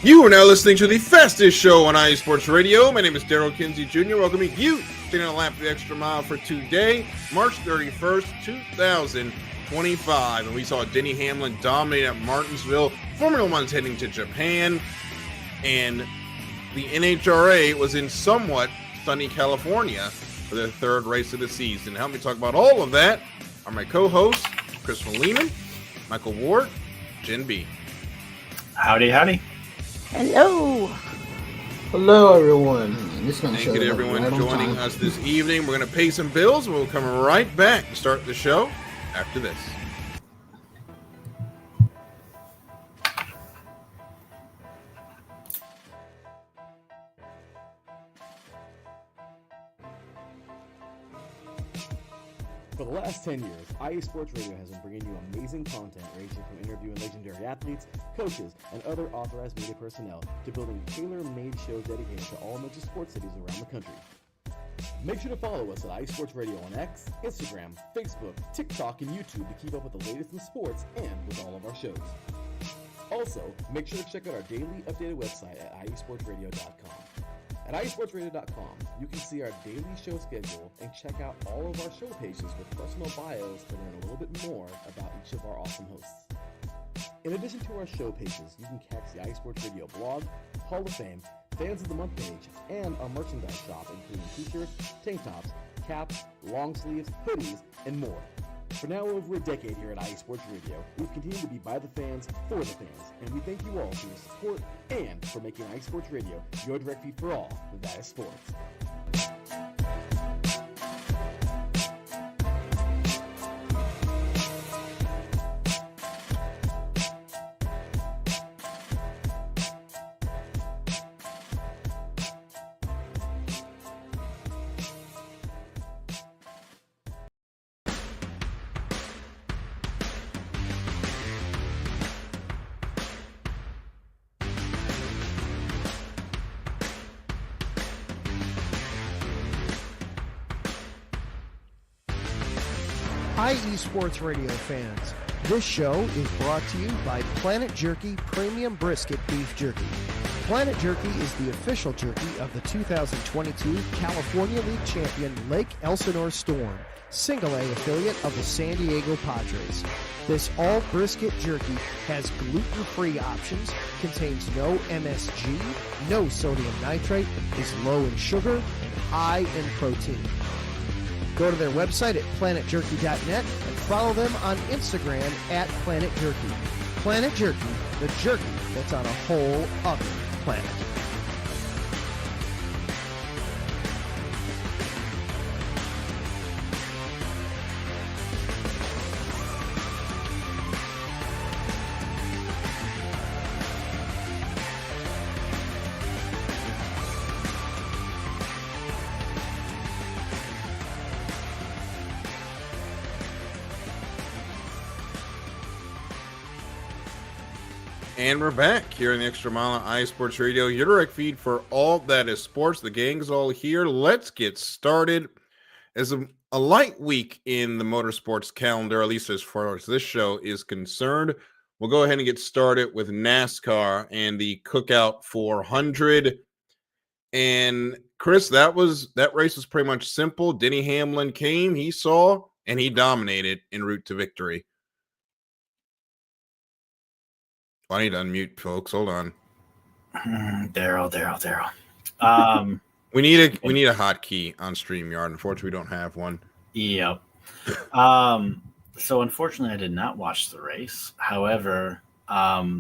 You are now listening to the fastest show on iSports Radio. My name is Darryl Kinsey Jr. Welcoming you to the lap of the extra mile for today, March 31st, 2025. And we saw Denny Hamlin dominate at Martinsville. Formula One's heading to Japan. And the NHRA was in somewhat sunny California for their third race of the season. To help me talk about all of that are my co-hosts, Christopher Lehman, Michael Ward, Jenn B. Howdy, howdy. Hello. Hello, everyone. Thank you to everyone joining us this evening. We're going to pay some bills, and we'll come right back to start the show after this. For the last 10 years, IE Sports Radio has been bringing you amazing content ranging from interviewing legendary athletes, coaches, and other authorized media personnel to building tailor-made shows dedicated to all major sports cities around the country. Make sure to follow us at IE Sports Radio on X, Instagram, Facebook, TikTok, and YouTube to keep up with the latest in sports and with all of our shows. Also, make sure to check out our daily updated website at iesportsradio.com. At iesportsradio.com, you can see our daily show schedule and check out all of our show pages with personal bios to learn a little bit more about each of our awesome hosts. In addition to our show pages, you can catch the iSports Radio blog, Hall of Fame, Fans of the Month page, and our merchandise shop, including t-shirts, tank tops, caps, long sleeves, hoodies, and more. For now over a decade here at IE Sports Radio, we've continued to be by the fans, for the fans, and we thank you all for your support and for making IE Sports Radio your direct feed for all that is sports. IE Sports Radio fans, this show is brought to you by Planet Jerky Premium Brisket Beef Jerky. Planet Jerky is the official jerky of the 2022 California League champion Lake Elsinore Storm, Single A affiliate of the San Diego Padres. This all brisket jerky has gluten-free options, contains no MSG, no sodium nitrate, is low in sugar, and high in protein. Go to their website at planetjerky.net and follow them on Instagram at Planet Jerky. Planet Jerky, the jerky that's on a whole other planet. And we're back here in the Extra Mile on iSports Radio, your direct feed for all that is sports. The gang's all here. Let's get started. As a light week in the motorsports calendar, at least as far as this show is concerned, we'll go ahead and get started with NASCAR and the Cookout 400. And Chris, that race was pretty much simple. Denny Hamlin came, he saw, and he dominated en route to victory. I need to unmute, folks. Hold on. Darryl. We need a hotkey on StreamYard. Unfortunately, we don't have one. Yep. So unfortunately, I did not watch the race. However, saw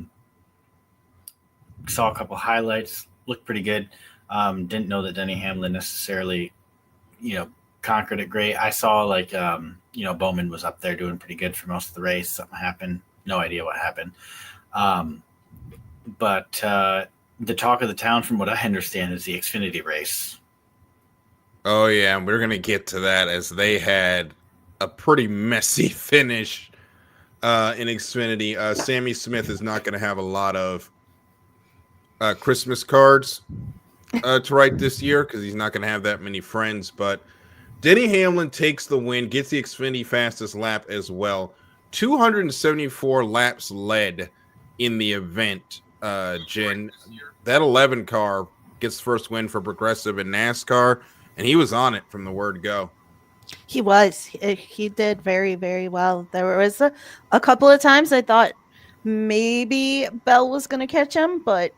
a couple highlights. Looked pretty good. Didn't know that Denny Hamlin necessarily, conquered it great. I saw Bowman was up there doing pretty good for most of the race. Something happened. No idea what happened. But the talk of the town, from what I understand, is the Xfinity race. Oh, yeah, and we're going to get to that as they had a pretty messy finish in Xfinity. Sammy Smith is not going to have a lot of Christmas cards to write this year because he's not going to have that many friends. But Denny Hamlin takes the win, gets the Xfinity fastest lap as well. 274 laps led in the event. Jen. That 11 car gets the first win for Progressive in NASCAR, and he was on it from the word go. He was. He did very, very well. There was a couple of times I thought maybe Bell was going to catch him, but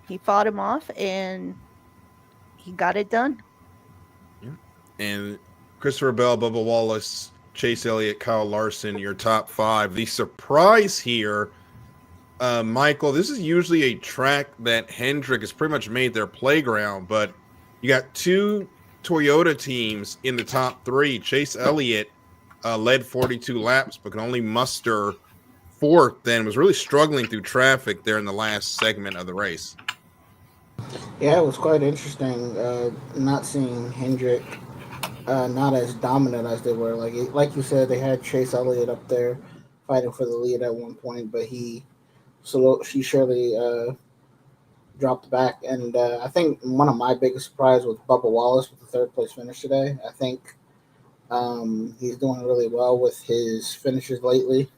he fought him off and he got it done. Yeah. And Christopher Bell, Bubba Wallace, Chase Elliott, Kyle Larson, your top 5. The surprise here, Michael, this is usually a track that Hendrick has pretty much made their playground, but you got 2 Toyota teams in the top 3. Chase Elliott led 42 laps, but could only muster 4th, then was really struggling through traffic there in the last segment of the race. Yeah, it was quite interesting not seeing Hendrick not as dominant as they were. Like you said, they had Chase Elliott up there fighting for the lead at one point, but he surely dropped back. And I think one of my biggest surprise was Bubba Wallace with the 3rd place finish today. I think he's doing really well with his finishes lately.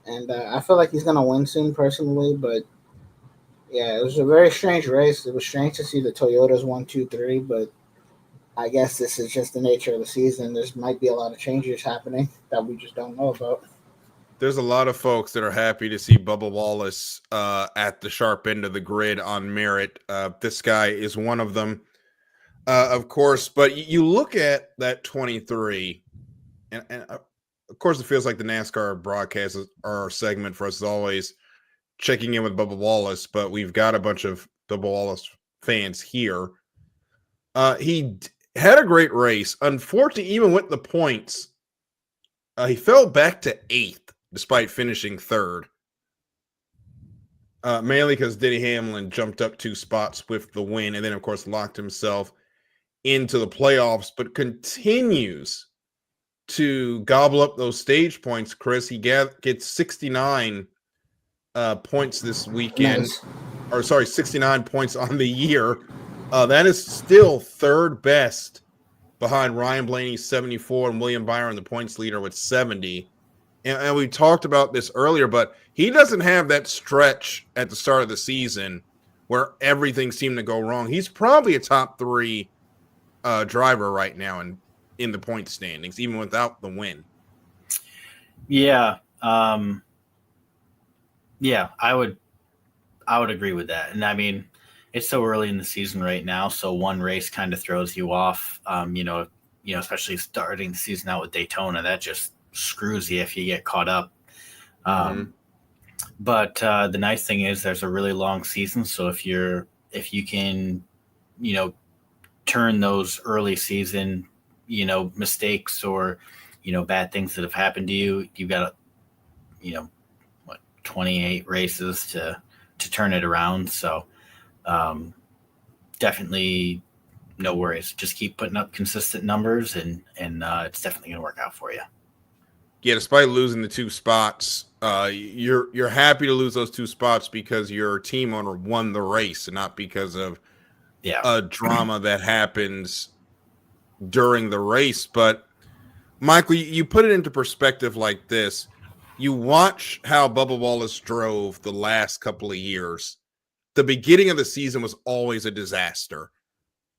And I feel like he's going to win soon personally, but yeah, it was a very strange race. It was strange to see the Toyotas 1, 2, 3, but I guess this is just the nature of the season. There might be a lot of changes happening that we just don't know about. There's a lot of folks that are happy to see Bubba Wallace at the sharp end of the grid on merit. This guy is one of them, of course. But you look at that 23, and of course, it feels like the NASCAR broadcast our segment for us is always checking in with Bubba Wallace, but we've got a bunch of Bubba Wallace fans here. He had a great race. Unfortunately, even with the points, he fell back to 8th despite finishing 3rd. Mainly because Denny Hamlin jumped up 2 spots with the win and then, of course, locked himself into the playoffs, but continues to gobble up those stage points, Chris. He gets 69 points this weekend. Nice. Or sorry, 69 points on the year. That is still 3rd best behind Ryan Blaney's 74 and William Byron, the points leader, with 70. And we talked about this earlier, but he doesn't have that stretch at the start of the season where everything seemed to go wrong. He's probably a top 3 driver right now in the point standings, even without the win. Yeah. Yeah, I would agree with that. And I mean, it's so early in the season right now, so one race kind of throws you off. Especially starting the season out with Daytona, that just screws you if you get caught up. But the nice thing is there's a really long season, so if you can, turn those early season, mistakes or bad things that have happened to you, you've got 28 races to turn it around. So definitely no worries. Just keep putting up consistent numbers and it's definitely going to work out for you. Yeah, despite losing the 2 spots, you're happy to lose those 2 spots because your team owner won the race and not because of a drama that happens during the race. But Michael, you put it into perspective like this. You watch how Bubba Wallace drove the last couple of years. The beginning of the season was always a disaster.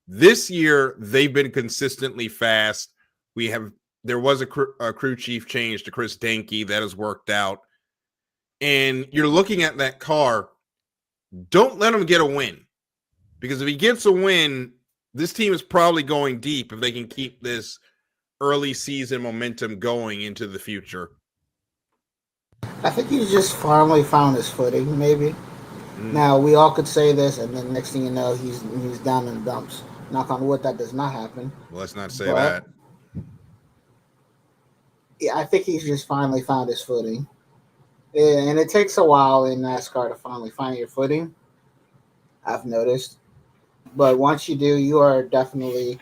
This year, they've been consistently fast. There was a crew chief change to Chris Denke that has worked out. And you're looking at that car. Don't let him get a win. Because if he gets a win, this team is probably going deep if they can keep this early season momentum going into the future. I think he's just finally found his footing, maybe. Now, we all could say this, and then next thing you know, he's down in the dumps. Knock on wood, that does not happen. Well, let's not say that. Yeah, I think he's just finally found his footing. And it takes a while in NASCAR to finally find your footing, I've noticed. But once you do, you are definitely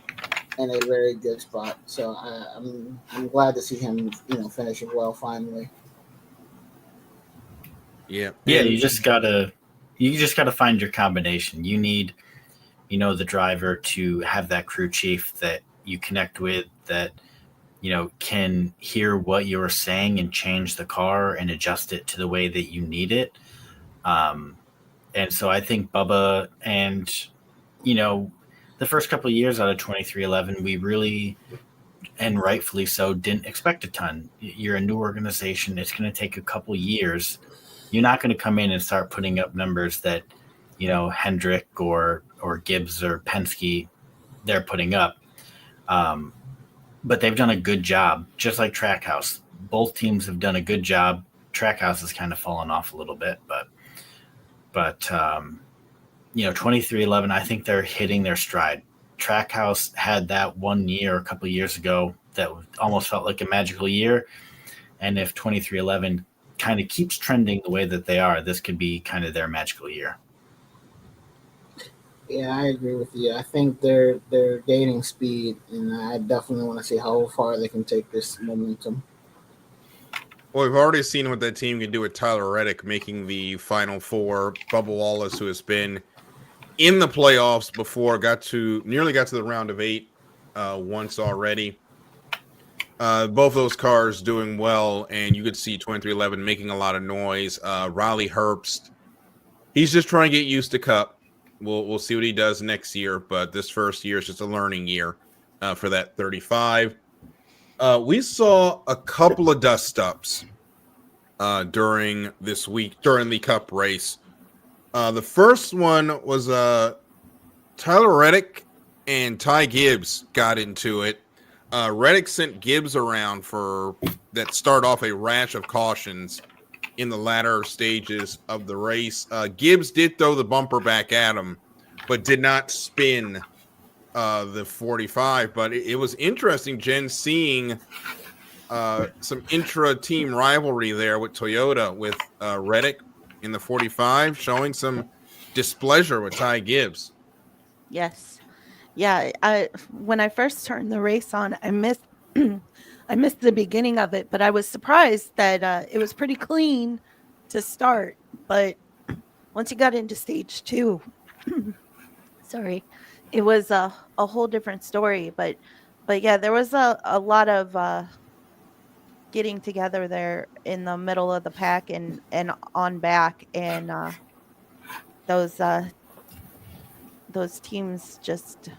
in a very good spot. So I'm glad to see him, finishing well finally. Yeah. Yeah, you just gotta find your combination. You need, the driver to have that crew chief that you connect with, that, can hear what you're saying and change the car and adjust it to the way that you need it. And so I think Bubba and, the first couple of years out of 23XI, we really, and rightfully so, didn't expect a ton. You're a new organization. It's going to take a couple years. You're not going to come in and start putting up numbers that, Hendrick or Gibbs or Penske, they're putting up. But they've done a good job, just like Trackhouse. Both teams have done a good job. Trackhouse has kind of fallen off a little bit, but 23XI, I think they're hitting their stride. Trackhouse had that 1 year a couple of years ago that almost felt like a magical year. And if 23XI kind of keeps trending the way that they are, this could be kind of their magical year. Yeah, I agree with you. I think they're gaining speed, and I definitely want to see how far they can take this momentum. Well, we've already seen what that team can do with Tyler Reddick making the Final Four. Bubba Wallace, who has been in the playoffs before, nearly got to the round of 8 once already. Both those cars doing well, and you could see 23XI making a lot of noise. Riley Herbst, he's just trying to get used to Cup. We'll see what he does next year, but this first year is just a learning year for that 35. We saw a couple of dust-ups during this week, during the Cup race. The first one was Tyler Reddick and Ty Gibbs got into it. Reddick sent Gibbs around for that start off a rash of cautions in the latter stages of the race. Gibbs did throw the bumper back at him, but did not spin the 45. But it was interesting, Jen, seeing some intra-team rivalry there with Toyota, with Reddick in the 45, showing some displeasure with Ty Gibbs. Yes. Yeah, when I first turned the race on, I missed the beginning of it, but I was surprised that it was pretty clean to start. But once you got into stage 2, sorry, it was a whole different story. But yeah, there was a lot of getting together there in the middle of the pack and on back, and those teams just,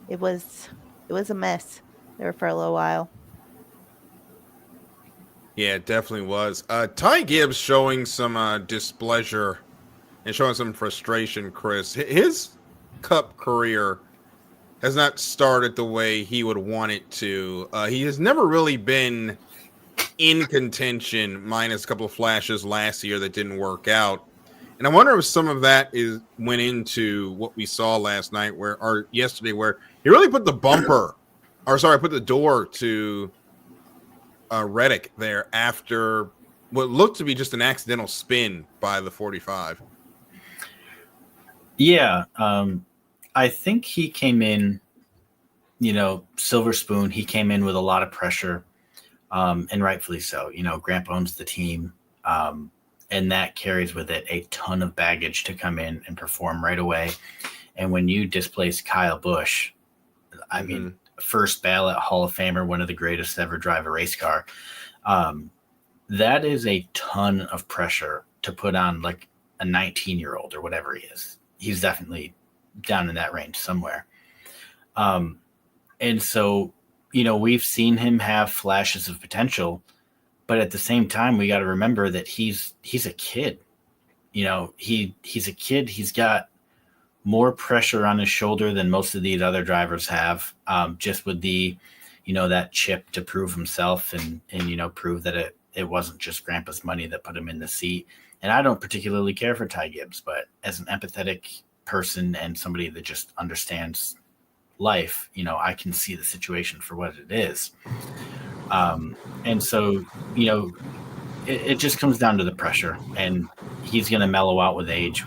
it was a mess there for a little while. Yeah, it definitely was. Ty Gibbs showing some displeasure and showing some frustration, Chris. His Cup career has not started the way he would want it to. He has never really been in contention, minus a couple of flashes last year that didn't work out. And I wonder if some of that went into what we saw last night or yesterday, where he really put the door to Reddick there after what looked to be just an accidental spin by the 45. Yeah. I think he came in, silver spoon. He came in with a lot of pressure, and rightfully so. Gramp owns the team. And that carries with it a ton of baggage to come in and perform right away. And when you displace Kyle Busch, I mean, first ballot Hall of Famer, one of the greatest to ever drive a race car, that is a ton of pressure to put on like a 19-year-old or whatever he is. He's definitely down in that range somewhere. And so, we've seen him have flashes of potential. But at the same time, we got to remember that he's a kid. He's a kid. He's got more pressure on his shoulder than most of these other drivers have, just with the, that chip to prove himself and prove that it wasn't just Grandpa's money that put him in the seat. And I don't particularly care for Ty Gibbs, but as an empathetic person and somebody that just understands life, I can see the situation for what it is. And so, it just comes down to the pressure, and he's going to mellow out with age.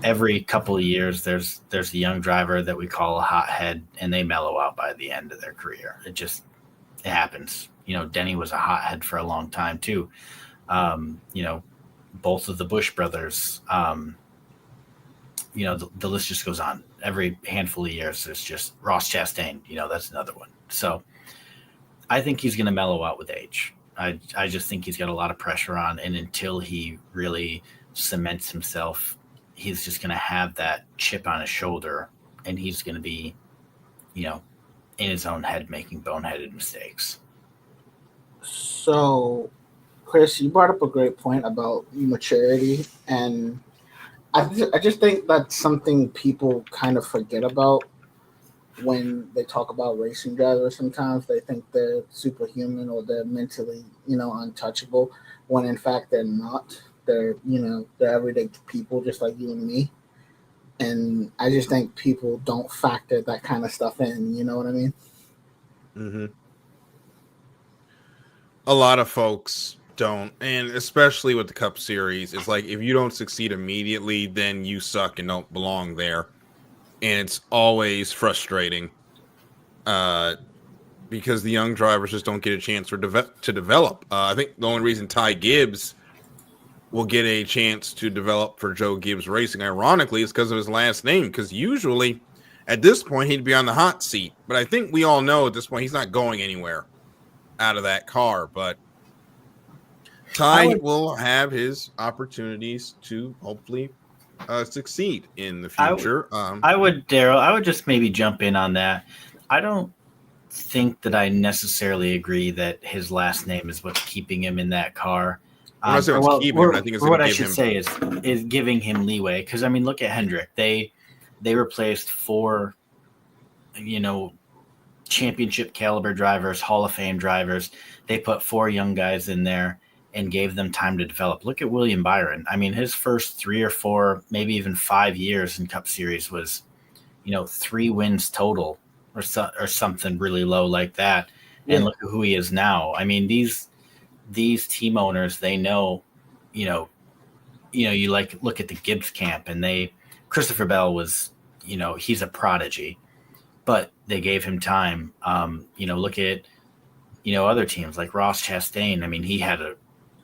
Every couple of years, there's a young driver that we call a hothead, and they mellow out by the end of their career. It happens. Denny was a hothead for a long time too. Both of the Busch brothers, the list just goes on. Every handful of years, there's just Ross Chastain, that's another one. So I think he's going to mellow out with age. I just think he's got a lot of pressure on, and until he really cements himself, he's just going to have that chip on his shoulder, and he's going to be, in his own head making boneheaded mistakes. So, Chris, you brought up a great point about maturity, and I just think that's something people kind of forget about when they talk about racing drivers. Sometimes they think they're superhuman or they're mentally, untouchable, when in fact they're not. They're everyday people just like you and me. And I just think people don't factor that kind of stuff in. You know what I mean? Mm-hmm. A lot of folks don't, and especially with the Cup Series, it's like if you don't succeed immediately, then you suck and don't belong there. And it's always frustrating because the young drivers just don't get a chance to develop. I think the only reason Ty Gibbs will get a chance to develop for Joe Gibbs Racing, ironically, is because of his last name, because usually at this point he'd be on the hot seat. But I think we all know at this point he's not going anywhere out of that car. But Ty will have his opportunities to hopefully succeed in the future. I would just maybe jump in on that. I don't think that I necessarily agree that his last name is what's keeping him in that car. I'm not saying it's keeping him, I think it's what I should say is giving him leeway. Because I mean, look at Hendrick. They replaced 4, championship caliber drivers, Hall of Fame drivers. They put 4 young guys in there and gave them time to develop. Look at William Byron. I mean, his first 3 or 4, maybe even 5 years in Cup Series was, 3 wins total or something really low like that. And look at who he is now. I mean, these team owners, they know, you look at the Gibbs camp, and Christopher Bell was, he's a prodigy, but they gave him time. Look at, other teams like Ross Chastain. I mean, he had a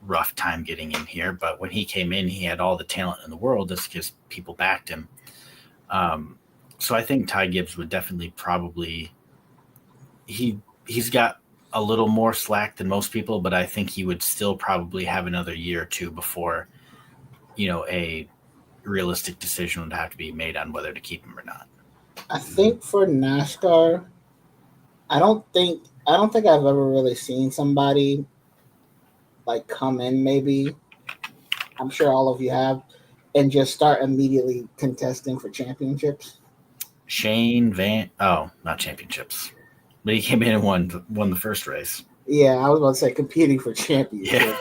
rough time getting in here, but when he came in, he had all the talent in the world just because people backed him. So I think Ty Gibbs would definitely he's got a little more slack than most people, but I think he would still probably have another year or two before, a realistic decision would have to be made on whether to keep him or not. I think for NASCAR, I don't think I've ever really seen somebody like come in, maybe, I'm sure all of you have, and just start immediately contesting for championships. Not championships, but he came in and won the first race. Yeah, I was about to say competing for championships. Yeah.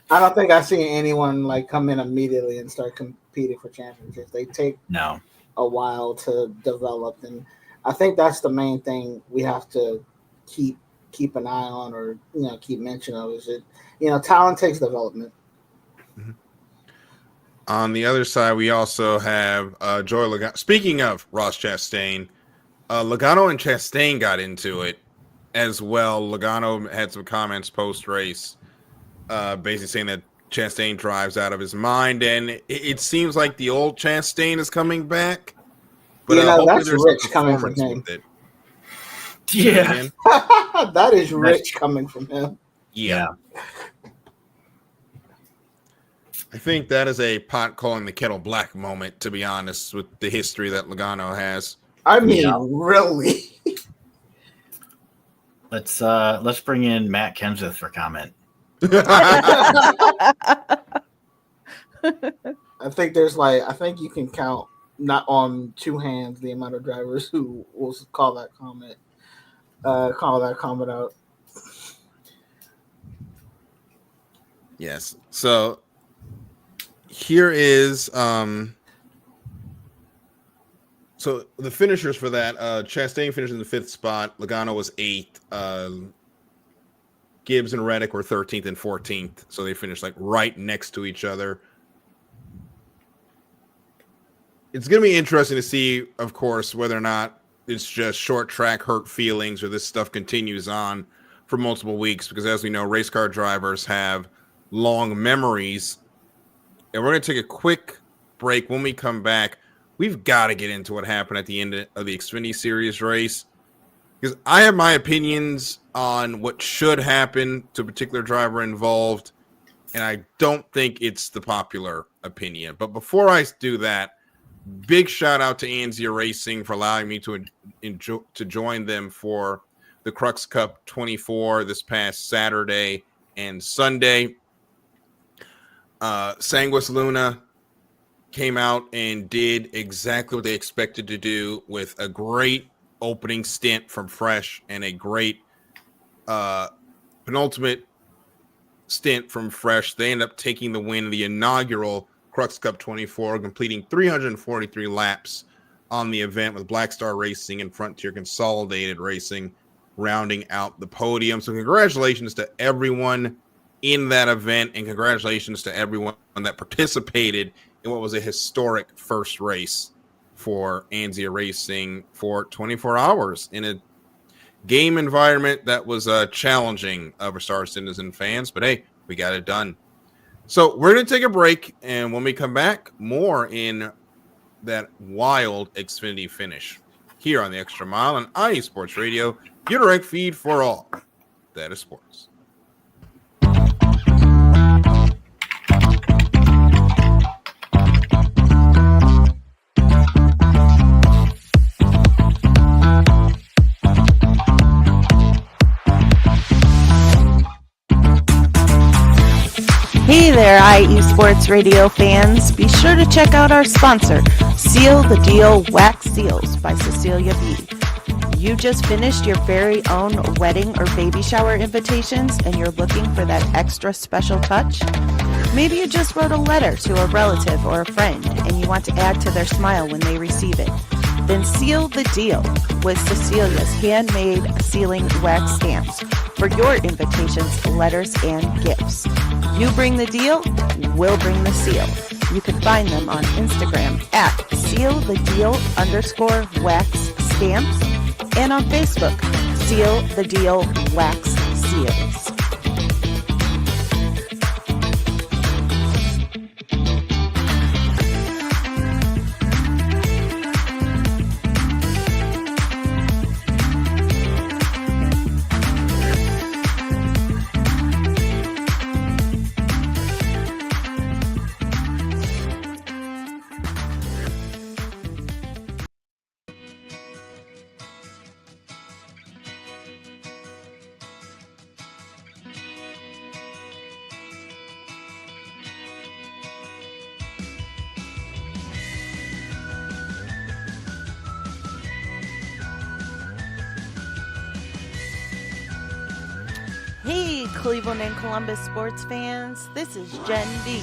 I don't think I've seen anyone like come in immediately and start competing for championships. They take a while to develop, and I think that's the main thing we have to keep an eye on, or keep mention of, is it talent takes development. Mm-hmm. On the other side, we also have Joey Logano. Speaking of Ross Chastain, Logano and Chastain got into it as well. Logano had some comments post-race, basically saying that Chastain drives out of his mind, and it seems like the old Chastain is coming back. But that's rich coming from him. Yeah, that is rich coming from him. Yeah. I think that is a pot calling the kettle black moment, to be honest, with the history that Logano has. I mean, really. Let's bring in Matt Kenseth for comment. I think you can count not on 2 hands the amount of drivers who will call that comment out. Yes. So here is so the finishers for that. Chastain finished in the 5th spot. Logano was 8th. Gibbs and Reddick were 13th and 14th. So they finished like right next to each other. It's going to be interesting to see, of course, whether or not it's just short track hurt feelings or this stuff continues on for multiple weeks, because as we know, race car drivers have long memories. And we're going to take a quick break. When we come back, we've got to get into what happened at the end of the Xfinity Series race, because I have my opinions on what should happen to a particular driver involved and I don't think it's the popular opinion. But before I do that, big shout out to Anzia Racing for allowing me to join them for the Crux Cup 24 this past Saturday and Sunday. Sanguis Luna came out and did exactly what they expected to do with a great opening stint from Fresh and a great penultimate stint from Fresh. They end up taking the win in the inaugural Crux Cup 24, completing 343 laps on the event with Black Star Racing and Frontier Consolidated Racing rounding out the podium. So congratulations to everyone in that event, and congratulations to everyone that participated in what was a historic first race for Anzia Racing for 24 hours in a game environment that was challenging for Star Citizen fans, but hey, we got it done. So we're going to take a break, and when we come back, more in that wild Xfinity finish here on the Extra Mile on IE Sports Radio, your direct feed for all that is sports. Hey there, IE Sports Radio fans. Be sure to check out our sponsor, Seal the Deal Wax Seals by Cecilia B. You just finished your very own wedding or baby shower invitations and you're looking for that extra special touch? Maybe you just wrote a letter to a relative or a friend and you want to add to their smile when they receive it. Then seal the deal with Cecilia's handmade sealing wax stamps for your invitations, letters, and gifts. You bring the deal, we'll bring the seal. You can find them on Instagram at sealthedeal_wax stamps and on Facebook, Seal the Deal Wax Seals. Hey, Cleveland and Columbus sports fans. This is Jenn B,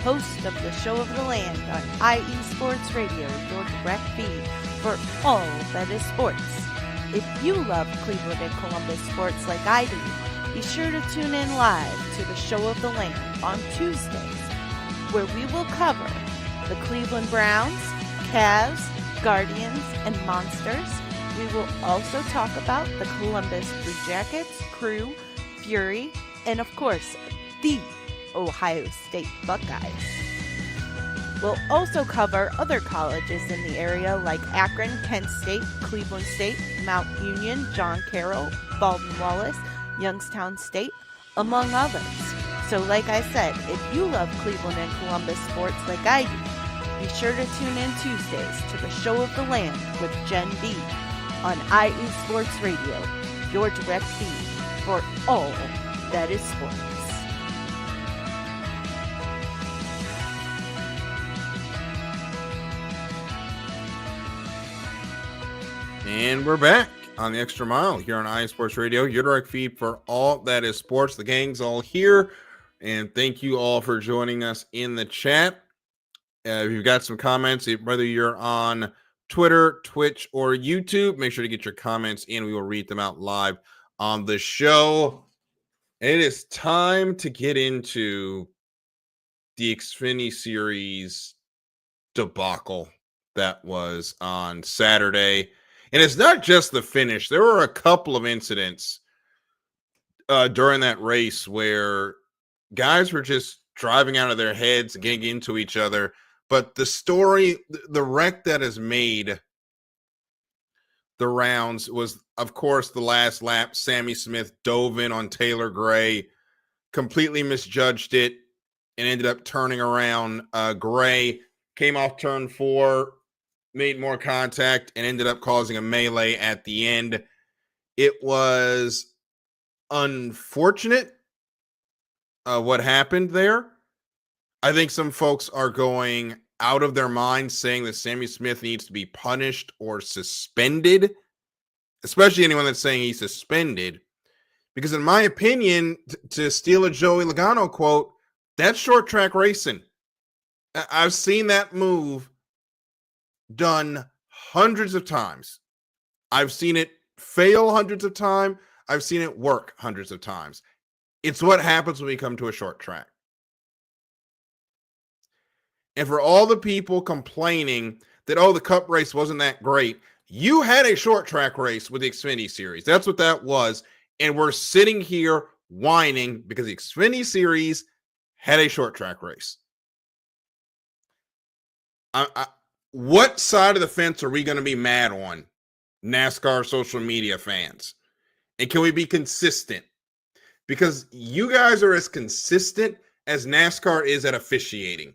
host of the Show of the Land on IE Sports Radio, your direct feed for all that is sports. If you love Cleveland and Columbus sports like I do, be sure to tune in live to the Show of the Land on Tuesdays, where we will cover the Cleveland Browns, Cavs, Guardians, and Monsters. We will also talk about the Columbus Blue Jackets, Crew, Fury, and of course, the Ohio State Buckeyes. We'll also cover other colleges in the area like Akron, Kent State, Cleveland State, Mount Union, John Carroll, Baldwin Wallace, Youngstown State, among others. So like I said, if you love Cleveland and Columbus sports like I do, be sure to tune in Tuesdays to the Show of the Land with Jenn B on IE Sports Radio, your direct feed for all that is sports. And we're back on the Extra Mile here on IE Sports Radio, your direct feed for all that is sports. The gang's all here, and thank you all for joining us in the chat. If you've got some comments, whether you're on Twitter, Twitch, or YouTube, make sure to get your comments in. We will read them out live on the show. It is time to get into the Xfinity Series debacle that was on Saturday. And it's not just the finish. There were a couple of incidents during that race where guys were just driving out of their heads, getting into each other. But the story, the wreck that has made the rounds was, of course, the last lap. Sammy Smith dove in on Taylor Gray, completely misjudged it, and ended up turning around. Gray came off turn 4, made more contact, and ended up causing a melee at the end. It was unfortunate what happened there. I think some folks are going out of their minds saying that Sammy Smith needs to be punished or suspended, especially anyone that's saying he's suspended. Because in my opinion, to steal a Joey Logano quote, that's short track racing. I've seen that move done hundreds of times. I've seen it fail hundreds of times. I've seen it work hundreds of times. It's what happens when we come to a short track. And for all the people complaining that, oh, the Cup race wasn't that great, you had a short track race with the Xfinity Series. That's what that was. And we're sitting here whining because the Xfinity Series had a short track race. What side of the fence are we going to be mad on, NASCAR social media fans? And can we be consistent? Because you guys are as consistent as NASCAR is at officiating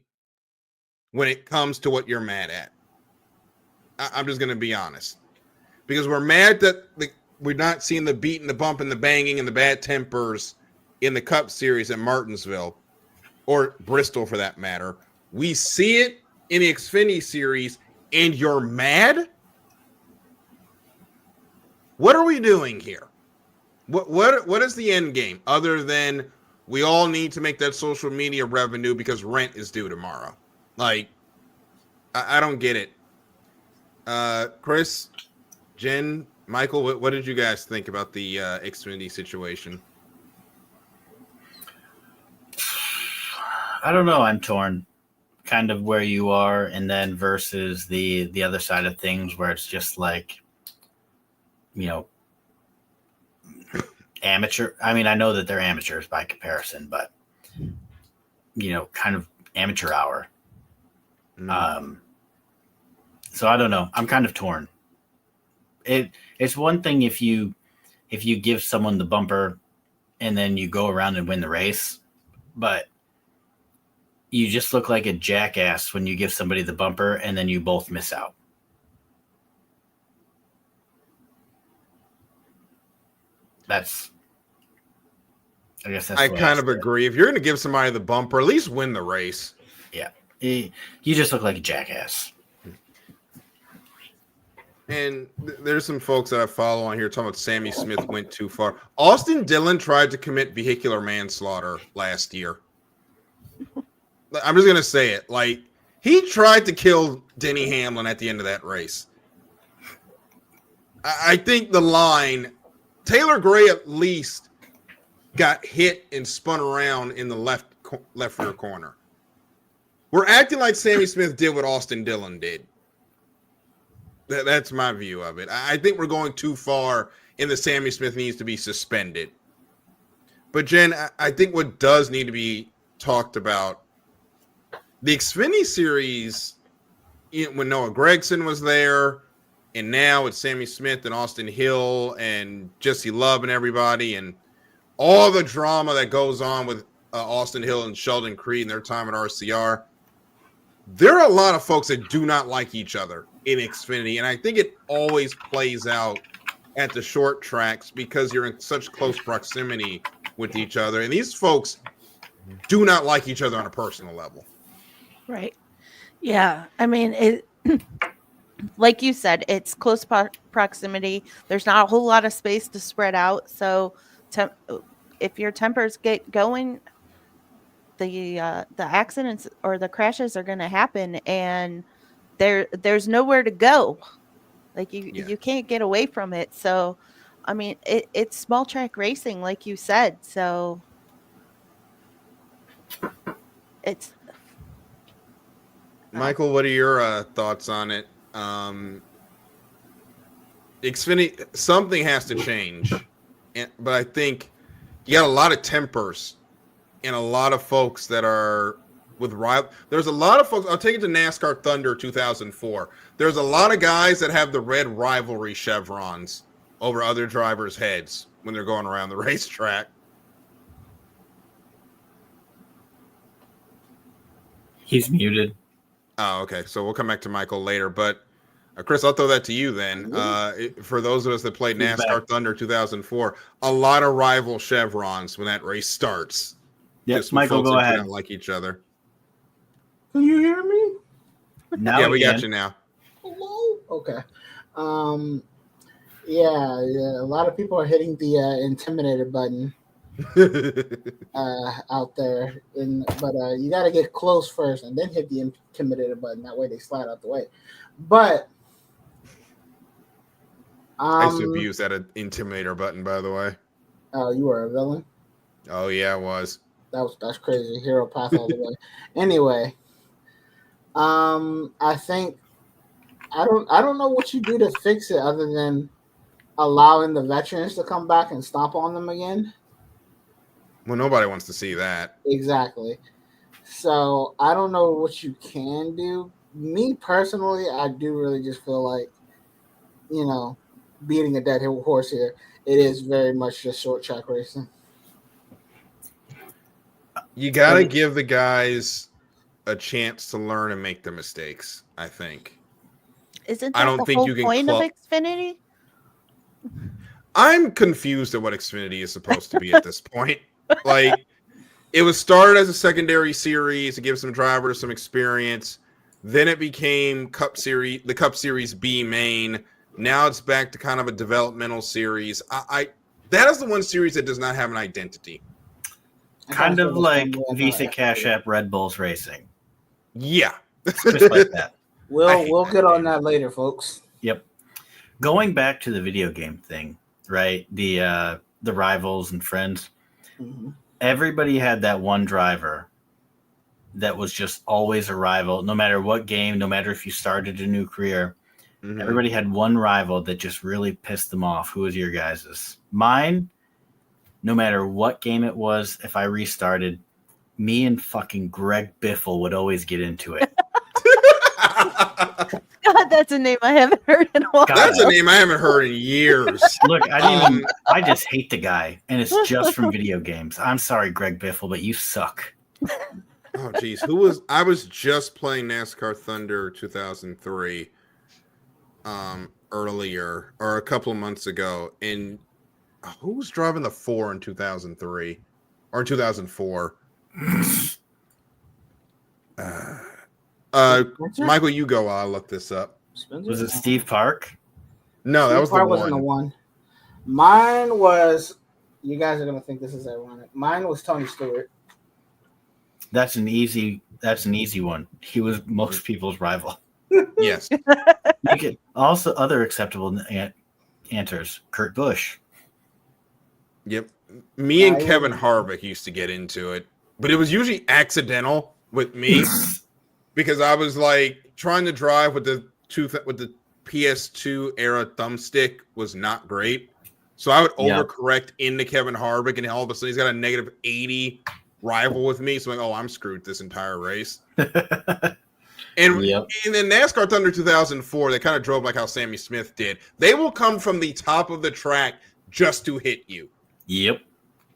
when it comes to what you're mad at. I'm just going to be honest. Because we're mad that we're not seeing the beat and the bump and the banging and the bad tempers in the Cup Series at Martinsville or Bristol for that matter. We see it in the Xfinity Series and you're mad? What are we doing here? What is the end game other than we all need to make that social media revenue because rent is due tomorrow? Like, I don't get it. Chris, Jen, Michael, what did you guys think about the Xfinity situation? I don't know. I'm torn. Kind of where you are, and then versus the other side of things where it's just like, amateur. I mean, I know that they're amateurs by comparison, but kind of amateur hour. So I don't know. I'm kind of torn. It's one thing if you give someone the bumper and then you go around and win the race, but you just look like a jackass when you give somebody the bumper and then you both miss out. I kind of agree. If you're going to give somebody the bumper, at least win the race. Yeah. You just look like a jackass. And there's some folks that I follow on here talking about Sammy Smith went too far. Austin Dillon tried to commit vehicular manslaughter last year. I'm just going to say it. Like, he tried to kill Denny Hamlin at the end of that race. I think the line, Taylor Gray at least got hit and spun around in the left rear corner. We're acting like Sammy Smith did what Austin Dillon did. That's my view of it. I think we're going too far in the Sammy Smith needs to be suspended. But, Jen, I think what does need to be talked about, the Xfinity Series, when Noah Gragson was there, and now it's Sammy Smith and Austin Hill and Jesse Love and everybody, and all the drama that goes on with Austin Hill and Sheldon Creed and their time at RCR. There are a lot of folks that do not like each other in Xfinity, and I think it always plays out at the short tracks because you're in such close proximity with each other, and these folks do not like each other on a personal level. Right. Yeah. I mean, it, like you said, it's close proximity. There's not a whole lot of space to spread out. So if your tempers get going, the accidents or the crashes are going to happen, and there's nowhere to go. Like you can't get away from it. So, I mean, it's small track racing, like you said. So it's. Michael, what are your thoughts on it? Xfinity, something has to change, but I think you got a lot of tempers and a lot of folks that are with rival. There's a lot of folks. I'll take it to NASCAR Thunder 2004. There's a lot of guys that have the red rivalry chevrons over other drivers' heads when they're going around the racetrack. He's muted. Oh, okay. So we'll come back to Michael later. But Chris, I'll throw that to you then. For those of us that played He's NASCAR back. Thunder 2004, a lot of rival chevrons when that race starts. Yes, Just with Michael, folks go that do ahead. not like each other. Can you hear me? Now Yeah, we got can. you now. Hello? Okay. Yeah, a lot of people are hitting the intimidated button out there, but you got to get close first and then hit the intimidated button. That way they slide out the way. But I used to abuse that intimidator button, by the way. Oh, you were a villain? Oh yeah, it was. That's crazy. Hero path all the way. Anyway, I think I don't know what you do to fix it other than allowing the veterans to come back and stomp on them again. Well, nobody wants to see that. Exactly. So I don't know what you can do. Me personally, I do really just feel like, beating a dead horse here. It is very much just short track racing. You got to give the guys a chance to learn and make their mistakes, I think. Isn't I that don't the think whole you can point of Xfinity? I'm confused at what Xfinity is supposed to be at this point. Like, it was started as a secondary series to give some drivers some experience. Then it became the Cup Series B main. Now it's back to kind of a developmental series. That is the one series that does not have an identity. Kind of like Visa Cash App Red Bulls Racing. Yeah. Just like that. We'll get on that later, folks. Yep. Going back to the video game thing, right? The rivals and friends. Mm-hmm. Everybody had that one driver that was just always a rival, no matter what game, no matter if you started a new career. Mm-hmm. Everybody had one rival that just really pissed them off. Who was your guys's? Mine, no matter what game it was, if I restarted, me and fucking Greg Biffle would always get into it. God, that's a name I haven't heard in a while. That's a name I haven't heard in years. Look, I just hate the guy, and it's just from video games. I'm sorry, Greg Biffle, but you suck. Oh, geez. I was just playing NASCAR Thunder 2003 earlier, or a couple of months ago, and who was driving the 4 in 2003 or 2004? Michael, you go while I look this up. Was it Steve Park? No, that was the one. Wasn't the one. Mine was. You guys are gonna think this is ironic. Mine was Tony Stewart. That's an easy one. He was most people's rival. Yes. You could also other acceptable answers. Kurt Busch. Yep. Me and Kevin Harvick used to get into it, but it was usually accidental with me because I was like trying to drive with the PS2 era thumbstick was not great. So I would overcorrect into Kevin Harvick, and all of a sudden he's got a negative 80 rival with me. So I'm like, oh, I'm screwed this entire race. And in the NASCAR Thunder 2004, they kind of drove like how Sammy Smith did. They will come from the top of the track just to hit you. Yep.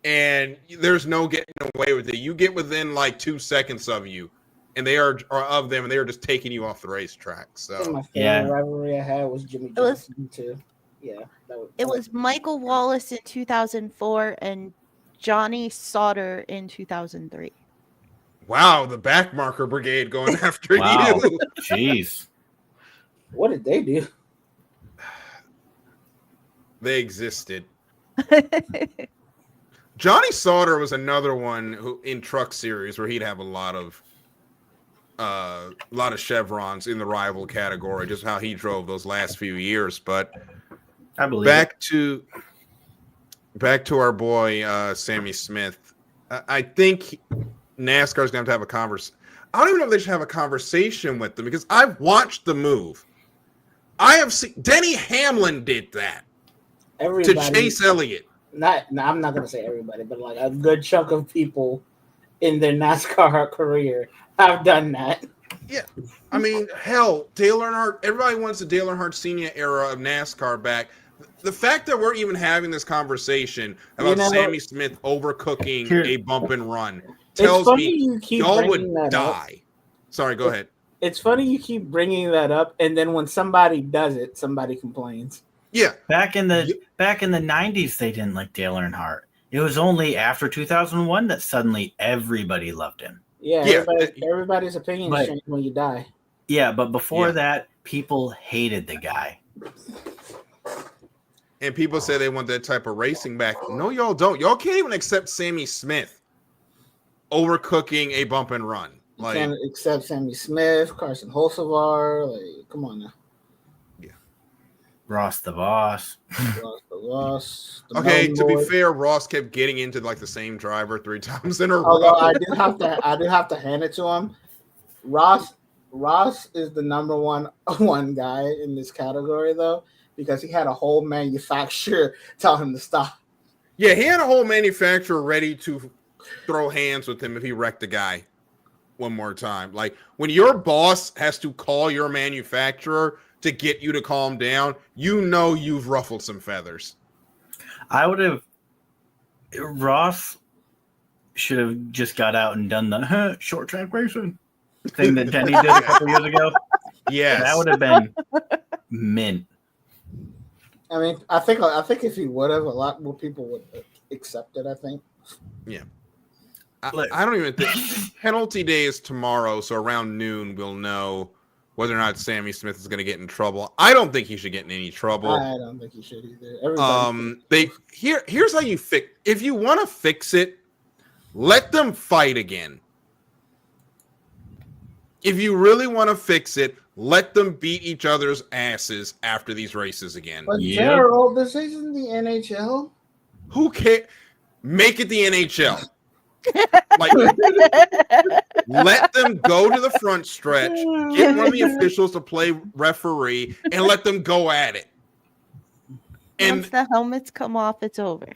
And there's no getting away with it. You get within like 2 seconds of you, and they are just taking you off the racetrack. So my favorite rivalry I had was Jimmy Johnson too. Yeah, it was Michael Wallace in 2004 and Johnny Sauter in 2003. Wow, the backmarker brigade going after you. Jeez. What did they do? They existed. Johnny Sauter was another one who in Truck Series where he'd have a lot of chevrons in the rival category, just how he drove those last few years. But I believe back to our boy Sammy Smith. I think NASCAR is going to have a conversation. I don't even know if they should have a conversation with them because I've watched the move. I have seen Denny Hamlin did that to Chase Elliott. I'm not going to say everybody, but like a good chunk of people in their NASCAR career have done that. Yeah. I mean, hell, Dale Earnhardt, everybody wants the Dale Earnhardt Sr. era of NASCAR back. The fact that we're even having this conversation about Sammy Smith overcooking a bump and run tells me y'all would die. Sorry, go ahead. It's funny you keep bringing that up, and then when somebody does it, somebody complains. Yeah. Back in the 90s, they didn't like Dale Earnhardt. It was only after 2001 that suddenly everybody loved him. Yeah, everybody's opinions change when you die. Yeah, but before that, people hated the guy. And people say they want that type of racing back. No, y'all don't. Y'all can't even accept Sammy Smith overcooking a bump and run. Like, you can't accept Sammy Smith, Carson Hocevar. Like, come on now. Yeah. Ross the Boss. Okay, to be fair, Ross kept getting into like the same driver 3 times in a row. Although I do have to hand it to him. Ross is the number one guy in this category though, because he had a whole manufacturer tell him to stop. Yeah, he had a whole manufacturer ready to throw hands with him if he wrecked the guy one more time. Like when your boss has to call your manufacturer to get you to calm down, you know you've ruffled some feathers. Ross should have just got out and done the short track racing thing that Denny did a couple years ago. Yes. That would have been mint. I mean, I think if he would have, a lot more people would accept it, I think. Yeah. I don't even think penalty day is tomorrow, so around noon we'll know whether or not Sammy Smith is going to get in trouble. I don't think he should get in any trouble. I don't think he should either. Here's how you fix. If you want to fix it, let them fight again. If you really want to fix it, let them beat each other's asses after these races again. But Darryl, this isn't the NHL. Who cares? Make it the NHL. Like, let them go to the front stretch, get one of the officials to play referee, and let them go at it. And once the helmets come off, it's over.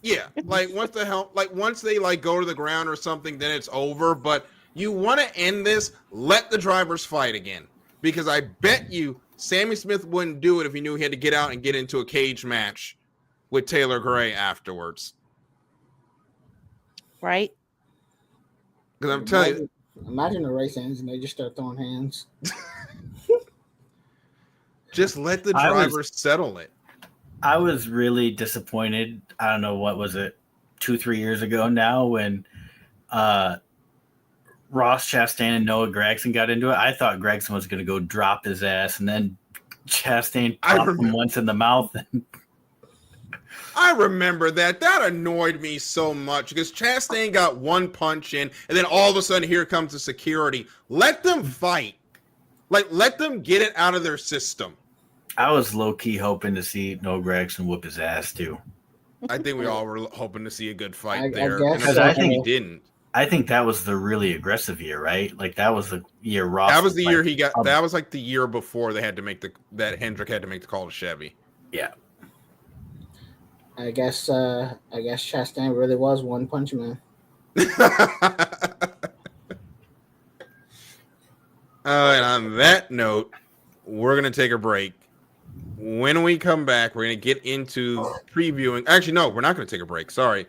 Yeah, like once they like go to the ground or something, then it's over. But you want to end this? Let the drivers fight again, because I bet you Sammy Smith wouldn't do it if he knew he had to get out and get into a cage match with Taylor Gray afterwards. Right? Because I'm telling you, imagine the race ends and they just start throwing hands. Just let the drivers settle it. I was really disappointed. I don't know, what was it, 2-3 years ago now, when Ross Chastain and Noah Gragson got into it. I thought Gragson was going to go drop his ass, and then Chastain popped him once in the mouth. I remember that. That annoyed me so much because Chastain got one punch in, and then all of a sudden here comes the security. Let them fight. Like, let them get it out of their system. I was low-key hoping to see Noah Gragson whoop his ass, too. I think we all were hoping to see a good fight there. I think he didn't. I think that was the really aggressive year, right? Like, that was the year Ross. That was the year he got. That was like the year before they had to make that Hendrick had to make the call to Chevy. Yeah. I guess Chastain really was one punch man. And on that note, we're going to take a break. When we come back, we're going to get into previewing. Actually, no, we're not going to take a break. Sorry.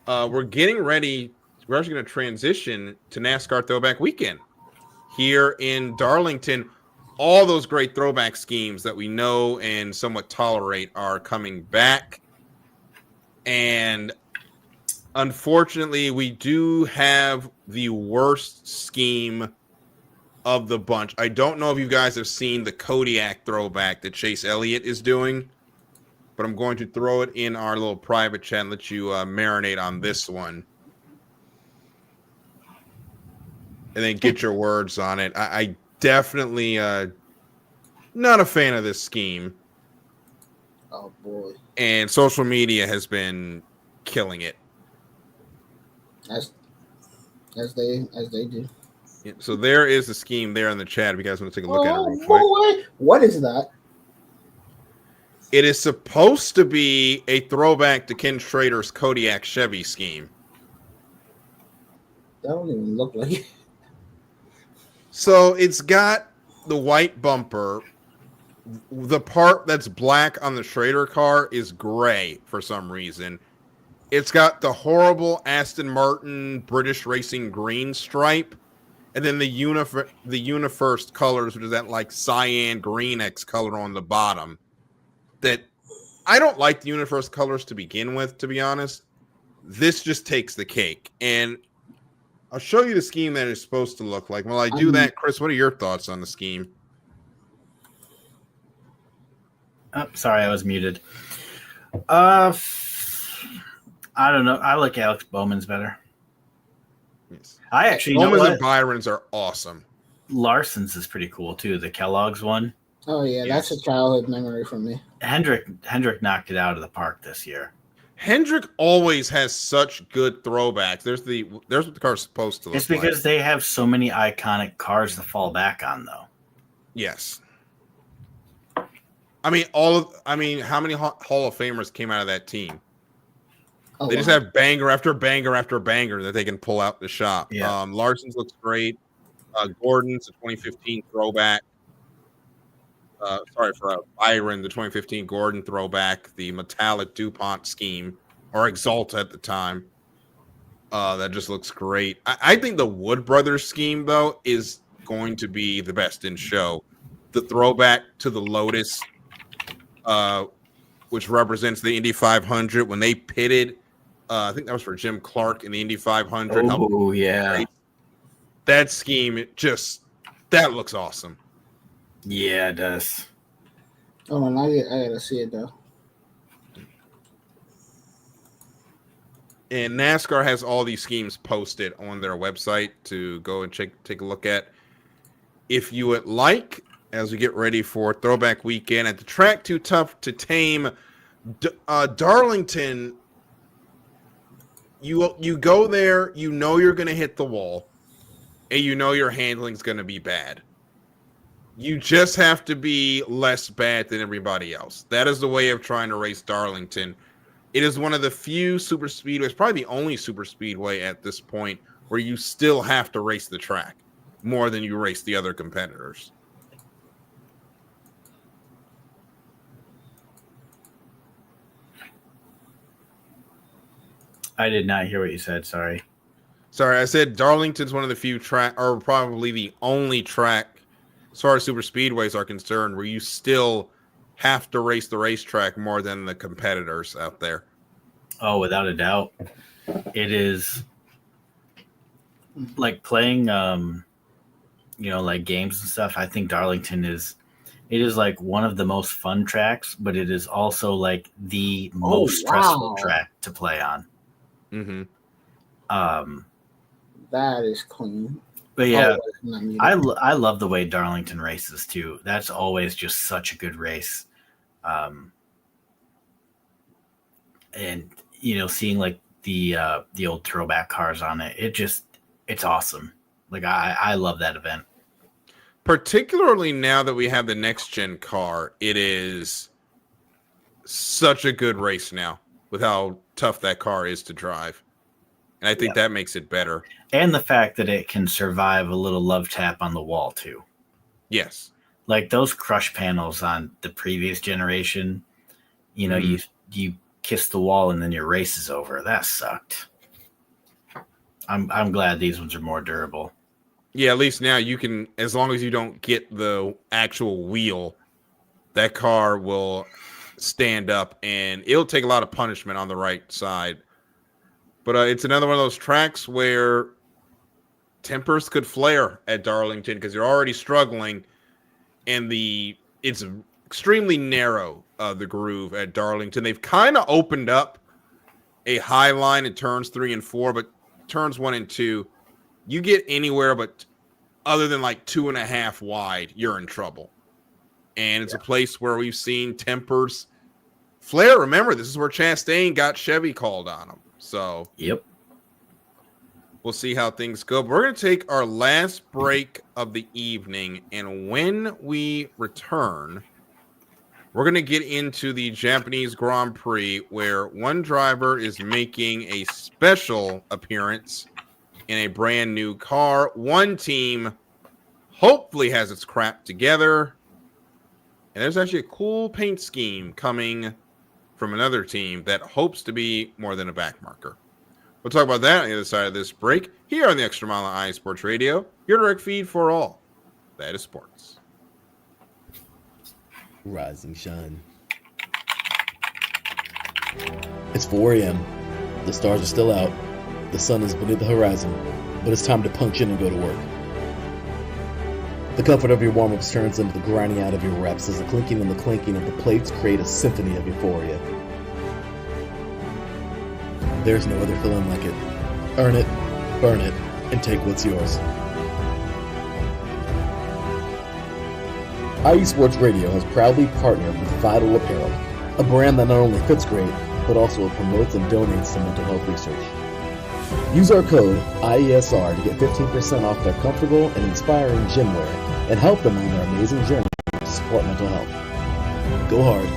We're getting ready. We're actually going to transition to NASCAR Throwback Weekend here in Darlington. All those great throwback schemes that we know and somewhat tolerate are coming back. And unfortunately, we do have the worst scheme of the bunch. I don't know if you guys have seen the Kodiak throwback that Chase Elliott is doing, but I'm going to throw it in our little private chat and let you marinate on this one. And then get your words on it. I definitely not a fan of this scheme. Oh, boy. And social media has been killing it. As they do. Yeah, so there is the scheme there in the chat if you guys want to take a look at it real quick. Boy. What is that? It is supposed to be a throwback to Ken Schrader's Kodiak Chevy scheme. That don't even look like it. So it's got the white bumper. The part that's black on the Schrader car is gray for some reason. It's got the horrible Aston Martin British Racing green stripe. And then the UniFirst colors, which is that like cyan green X color on the bottom. That I don't like the UniFirst colors to begin with, to be honest. This just takes the cake. And I'll show you the scheme that it's supposed to look like. While I do that, Chris, what are your thoughts on the scheme? Oh, sorry, I was muted. I don't know. I like Alex Bowman's better. Yes. I actually Bowman's know and Byron's are awesome. Larson's is pretty cool too. The Kellogg's one. Oh yeah, Yes. that's a childhood memory for me. Hendrick knocked it out of the park this year. Hendrick always has such good throwbacks. There's what the car's supposed to look It's because like. they have so many iconic cars to fall back on, though. Yes. how many Hall of Famers came out of that team? Oh, They just have banger after banger after banger that they can pull out the shop. Yeah. Larson's looks great. Gordon's a 2015 throwback. For Byron, the 2015 Gordon throwback, the metallic DuPont scheme, or Exalta at the time. That just looks great. I think the Wood Brothers scheme, though, is going to be the best in show. The throwback to the Lotus, which represents the Indy 500, when they pitted, I think that was for Jim Clark in the Indy 500. Oh, yeah. That scheme, that looks awesome. Yeah, it does. Oh, and I gotta see it though. And NASCAR has all these schemes posted on their website to go and take a look at. If you would like, as we get ready for Throwback Weekend at the track Too Tough to Tame, Darlington, you go there, you know you're going to hit the wall, and you know your handling's going to be bad. You just have to be less bad than everybody else. That is the way of trying to race Darlington. It is one of the few super speedways, probably the only super speedway at this point, where you still have to race the track more than you race the other competitors. I did not hear what you said. Sorry. Sorry, I said Darlington's one of the few track, or probably the only track, as far as super speedways are concerned, where you still have to race the racetrack more than the competitors out there. Oh, without a doubt. It is like playing, like games and stuff. I think Darlington is like one of the most fun tracks, but it is also like the most stressful track to play on. Mm-hmm. That is clean. But yeah, Oh, I love the way Darlington races too. That's always just such a good race. And seeing like the old throwback cars on it, it's awesome. Like I love that event. Particularly now that we have the next gen car, it is such a good race now with how tough that car is to drive. And I think that makes it better. And the fact that it can survive a little love tap on the wall too. Yes. Like those crush panels on the previous generation, you kiss the wall and then your race is over. That sucked. I'm glad these ones are more durable. Yeah, at least now you can, as long as you don't get the actual wheel, that car will stand up and it'll take a lot of punishment on the right side. But it's another one of those tracks where tempers could flare at Darlington because you're already struggling, and it's extremely narrow, the groove at Darlington. They've kind of opened up a high line in turns 3 and 4, but turns 1 and 2, you get anywhere but other than like 2.5 wide, you're in trouble. And it's a place where we've seen tempers flare. Remember, this is where Chastain got Chevy called on him. So yep, we'll see how things go. But we're going to take our last break of the evening, and when we return, we're going to get into the Japanese Grand Prix, where one driver is making a special appearance in a brand new car. One team hopefully has its crap together, and there's actually a cool paint scheme coming from another team that hopes to be more than a back marker. We'll talk about that on the other side of this break here on the Extra Mile on iSports Radio, your direct feed for all that is sports. Rise and shine. It's 4 a.m. The stars are still out. The sun is beneath the horizon, but it's time to punch in and go to work. The comfort of your warm-ups turns into the grinding out of your reps as the clinking and the clanking of the plates create a symphony of euphoria. There's no other feeling like it. Earn it, burn it, and take what's yours. IE Sports Radio has proudly partnered with Vital Apparel, a brand that not only fits great, but also promotes and donates to mental health research. Use our code IESR to get 15% off their comfortable and inspiring gym wear and help them on their amazing journey to support mental health. Go hard,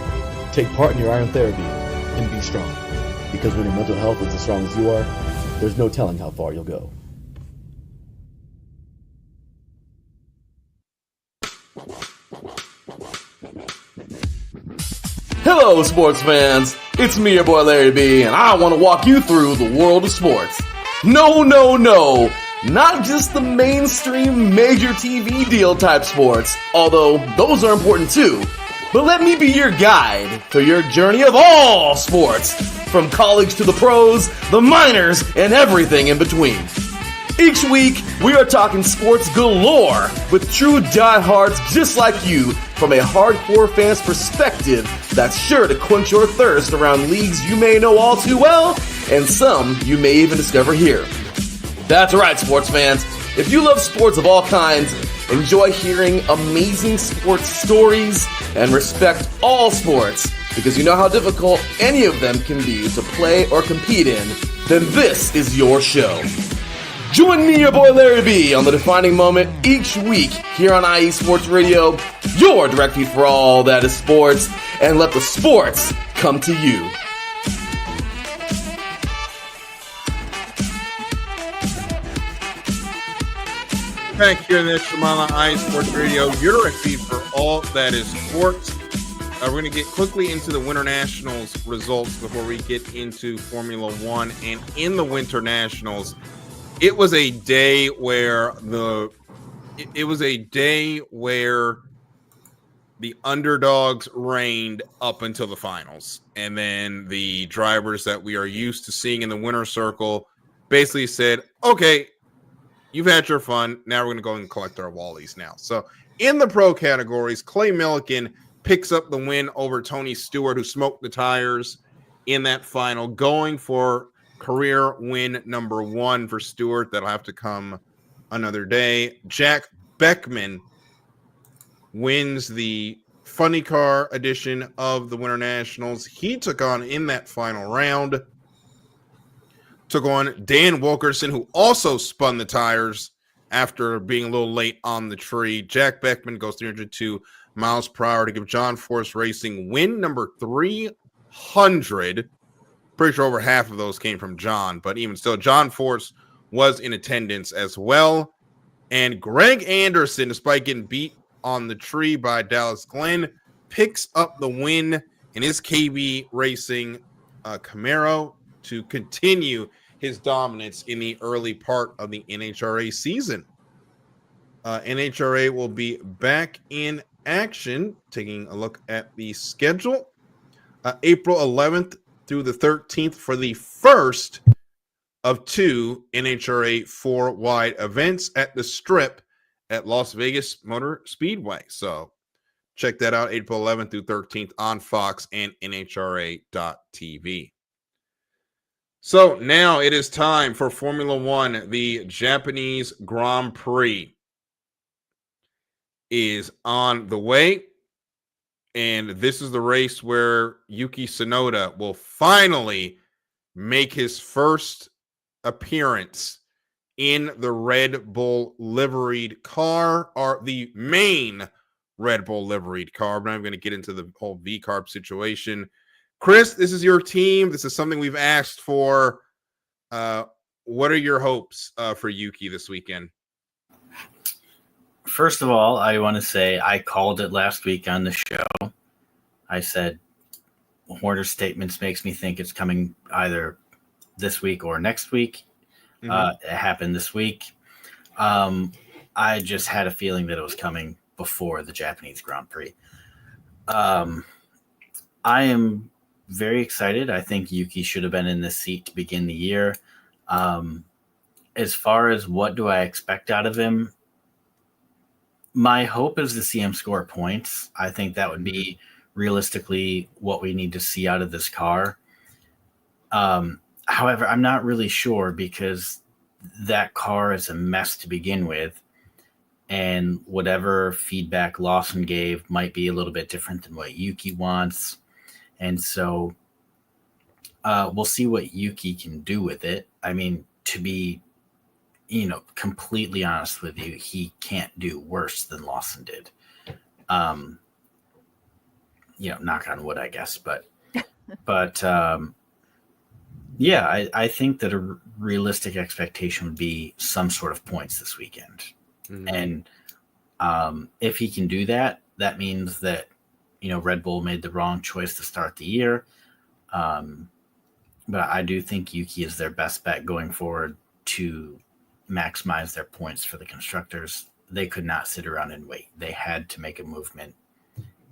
take part in your iron therapy, and be strong. Because when your mental health is as strong as you are, there's no telling how far you'll go. Hello, sports fans. It's me, your boy Larry B, and I want to walk you through the world of sports. No, not just the mainstream major TV deal type sports, although those are important too. But let me be your guide through your journey of all sports, from college to the pros, the minors, and everything in between. Each week, we are talking sports galore with true diehards just like you from a hardcore fan's perspective that's sure to quench your thirst around leagues you may know all too well and some you may even discover here. That's right, sports fans. If you love sports of all kinds, enjoy hearing amazing sports stories, and respect all sports because you know how difficult any of them can be to play or compete in, then this is your show. Join me, your boy Larry B, on the defining moment each week here on IE Sports Radio, your direct feed for all that is sports, and let the sports come to you. Back here in the Extra Mile on IE Sports Radio, your direct feed for all that is sports. We're going to get quickly into the Winter Nationals results before we get into Formula One. And in the Winter Nationals, it was a day where the underdogs reigned up until the finals. And then the drivers that we are used to seeing in the winner's circle basically said, okay, you've had your fun. Now we're going to go and collect our wallies now. So in the pro categories, Clay Millican picks up the win over Tony Stewart, who smoked the tires in that final, going for career win number 1 for Stewart. That'll have to come another day. Jack Beckman wins the funny car edition of the Winter Nationals. He took on, in that final round, took on Dan Wilkerson, who also spun the tires after being a little late on the tree. Jack Beckman goes 302 miles per hour to give John Force Racing win number 300. Pretty sure over half of those came from John, but even still, John Force was in attendance as well. And Greg Anderson, despite getting beat on the tree by Dallas Glenn, picks up the win in his KB Racing Camaro to continue his dominance in the early part of the NHRA season. NHRA will be back in action. Taking a look at the schedule, April 11th through the 13th for the first of 2 NHRA 4-wide events at the Strip at Las Vegas Motor Speedway. So check that out, April 11th through 13th on Fox and NHRA.tv. So now it is time for Formula One. The Japanese Grand Prix is on the way. And this is the race where Yuki Tsunoda will finally make his first appearance in the Red Bull liveried car, or the main Red Bull liveried car. But I'm going to get into the whole V-Carb situation. Chris, this is your team. This is something we've asked for. What are your hopes for Yuki this weekend? First of all, I want to say I called it last week on the show. I said Horner's statements makes me think it's coming either this week or next week. It happened this week. I just had a feeling that it was coming before the Japanese Grand Prix. I am very excited. I think Yuki should have been in this seat to begin the year. As far as what do I expect out of him, my hope is to see him score points. I think that would be realistically what we need to see out of this car. However, I'm not really sure because that car is a mess to begin with. And whatever feedback Lawson gave might be a little bit different than what Yuki wants. And so we'll see what Yuki can do with it. I mean, to be, completely honest with you, he can't do worse than Lawson did. Knock on wood, I guess. But I think that a realistic expectation would be some sort of points this weekend. And if he can do that, that means that, Red Bull made the wrong choice to start the year. But I do think Yuki is their best bet going forward to maximize their points for the constructors. They could not sit around and wait. They had to make a movement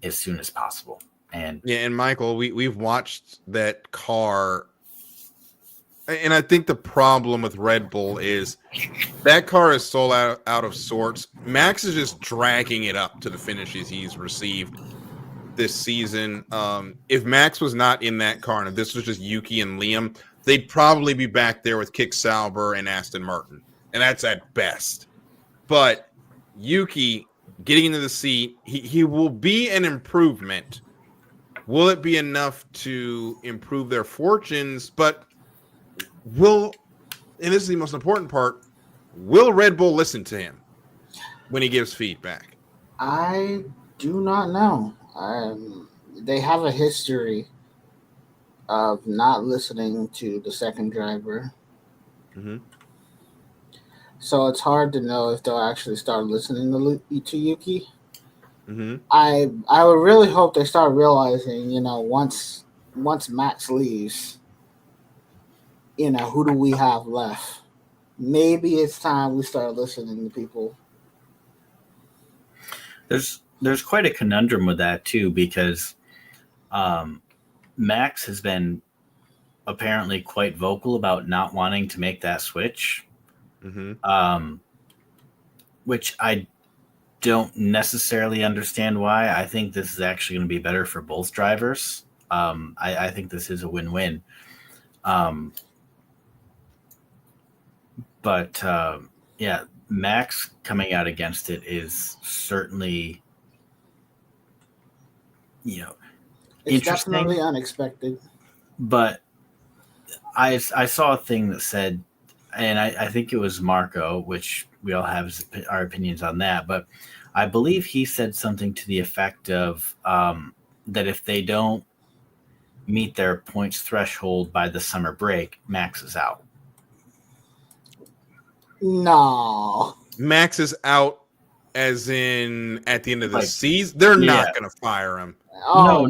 as soon as possible. And Michael, we've watched that car. And I think the problem with Red Bull is that car is so out of sorts. Max is just dragging it up to the finishes he's received this season. If Max was not in that car, and if this was just Yuki and Liam, they'd probably be back there with Kick Sauber and Aston Martin. And that's at best. But Yuki getting into the seat, he will be an improvement. Will it be enough to improve their fortunes? But and this is the most important part, will Red Bull listen to him when he gives feedback? I do not know. They have a history of not listening to the second driver. So it's hard to know if they'll actually start listening to Yuki. I would really hope they start realizing, once Max leaves, who do we have left? Maybe it's time we start listening to people. There's quite a conundrum with that too, because Max has been apparently quite vocal about not wanting to make that switch, which I don't necessarily understand why. I think this is actually going to be better for both drivers. I think this is a win-win. But Max coming out against it is certainly, it's interesting. Definitely unexpected. But I saw a thing that said, and I think it was Marco, which we all have our opinions on that, but I believe he said something to the effect of that if they don't meet their points threshold by the summer break, Max is out. No. Max is out as in at the end of the season? They're not going to fire him. Oh.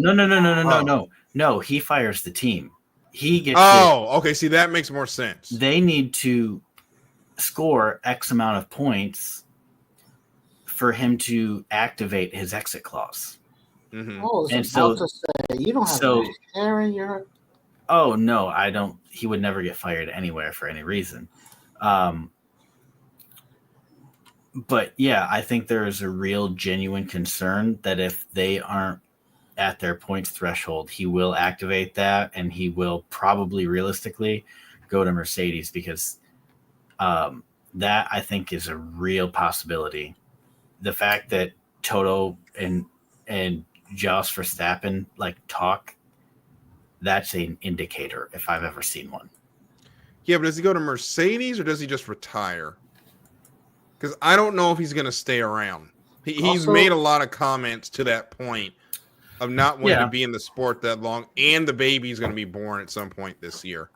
No, he fires the team. He gets okay. See, that makes more sense. They need to score X amount of points for him to activate his exit clause. To say, you don't have any hair in your... Oh, no, I don't. He would never get fired anywhere for any reason. But yeah, I think there is a real genuine concern that if they aren't at their points threshold, he will activate that, and he will probably realistically go to Mercedes, because that I think is a real possibility. The fact that Toto and Jos Verstappen talk, that's an indicator if I've ever seen one. Yeah, but does he go to Mercedes or does he just retire? Because I don't know if he's going to stay around. He's made a lot of comments to that point of not wanting to be in the sport that long, and the baby's going to be born at some point this year.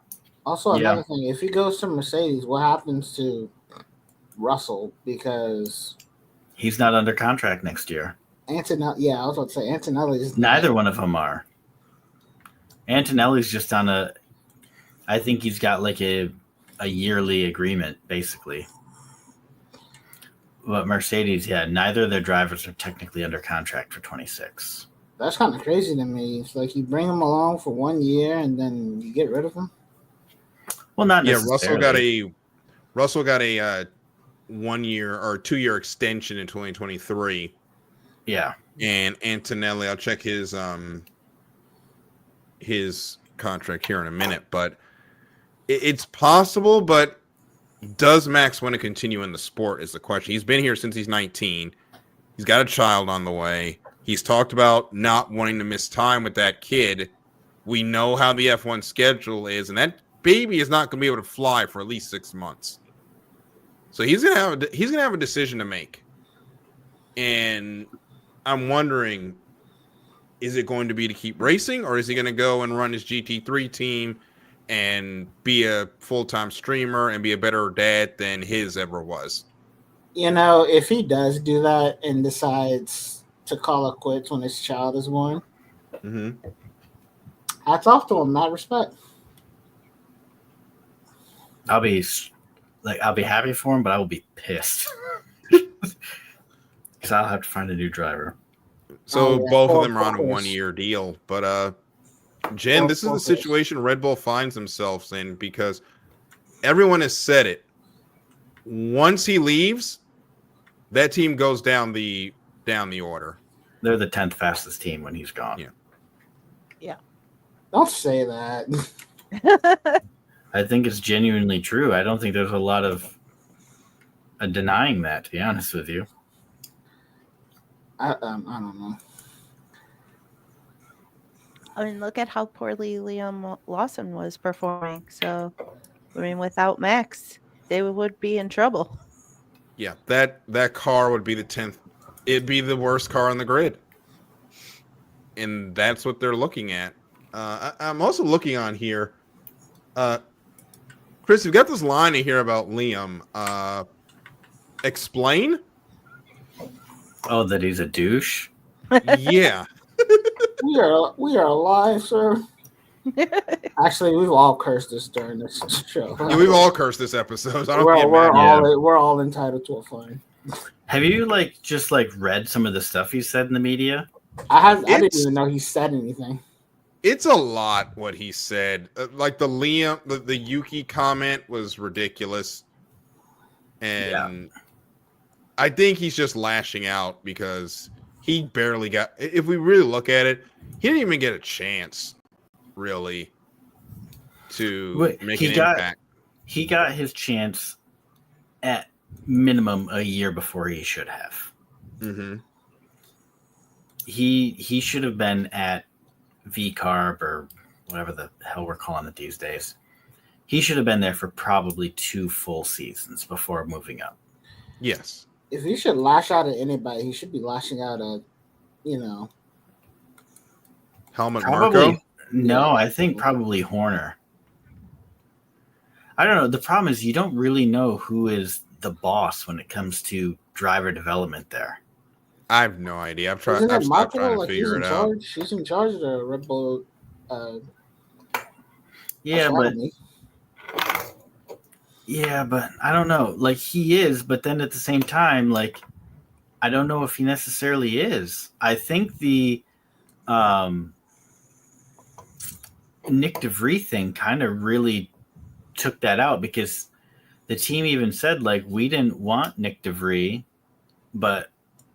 Also, another thing, if he goes to Mercedes, what happens to Russell? Because he's not under contract next year. Antonelli, I was about to say Antonelli is neither one of them are. Antonelli's just on I think he's got like a yearly agreement, basically. But Mercedes, neither of their drivers are technically under contract for 26. That's kind of crazy to me. It's like you bring them along for 1 year and then you get rid of them. Well, not Yeah, necessarily. Russell got a 1 year or 2 year extension in 2023. Yeah. And Antonelli, I'll check his contract here in a minute, but it's possible. But does Max want to continue in the sport is the question. He's been here since he's 19. He's got a child on the way. He's talked about not wanting to miss time with that kid. We know how the F1 schedule is, and that baby is not going to be able to fly for at least 6 months. So he's gonna have a decision to make, and I'm wondering, is it going to be to keep racing, or is he going to go and run his GT3 team and be a full-time streamer and be a better dad than his ever was? You know, if he does do that and decides to call it quits when his child is born, hats off to him. Mad respect. I'll be happy for him, but I will be pissed because I'll have to find a new driver. So both of them are on a 1-year deal. But Jen, this is the situation Red Bull finds themselves in because everyone has said it. Once he leaves, that team goes down the order. They're the 10th fastest team when he's gone. Yeah. Don't say that. I think it's genuinely true. I don't think there's a lot of denying that, to be honest with you. I don't know. I mean, look at how poorly Liam Lawson was performing. So, I mean, without Max, they would be in trouble. Yeah, that car would be the 10th. It'd be the worst car on the grid. And that's what they're looking at. I'm also looking on here. Chris, you've got this line in here about Liam. Explain? Oh, that he's a douche? Yeah. We are alive, sir. Actually, we've all cursed this during this show. Yeah, we've all cursed this episode. So I don't we're all entitled to a fine. Have you just read some of the stuff he said in the media? I didn't even know he said anything. It's a lot what he said. Like the Liam, the Yuki comment was ridiculous, and I think he's just lashing out because he barely got. If we really look at it, he didn't even get a chance, really, to make an impact. He got his chance at minimum a year before he should have. Mm-hmm. He should have been at V-Carb or whatever the hell we're calling it these days. He should have been there for probably 2 full seasons before moving up. Yes. If he should lash out at anybody, he should be lashing out at, Helmut probably, Marko? No, I think probably Horner. I don't know. The problem is you don't really know who is the boss when it comes to driver development there. I have no idea. I've stopped trying to figure it out. She's in charge of the Red Bull. But I don't know. He is, but then at the same time, I don't know if he necessarily is. I think the Nick DeVries thing kind of really took that out because the team even said we didn't want Nick DeVries, but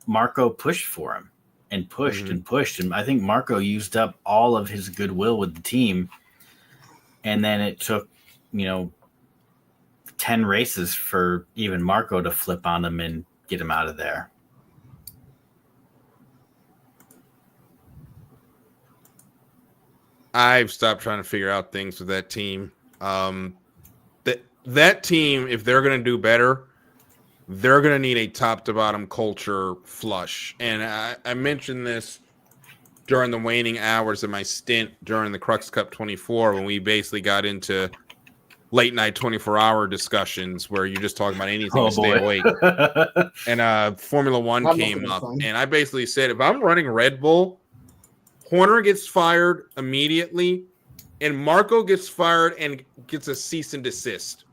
Marco pushed for him and pushed and pushed. And I think Marco used up all of his goodwill with the team. And then it took, 10 races for even Marco to flip on him and get him out of there. I've stopped trying to figure out things with that team. That team, if they're going to do better, they're going to need a top-to-bottom culture flush. And I mentioned this during the waning hours of my stint during the Crux Cup 24 when we basically got into late-night 24-hour discussions where you're just talking about anything to stay awake. And Formula One came up, and I basically said, if I'm running Red Bull, Horner gets fired immediately, and Marco gets fired and gets a cease and desist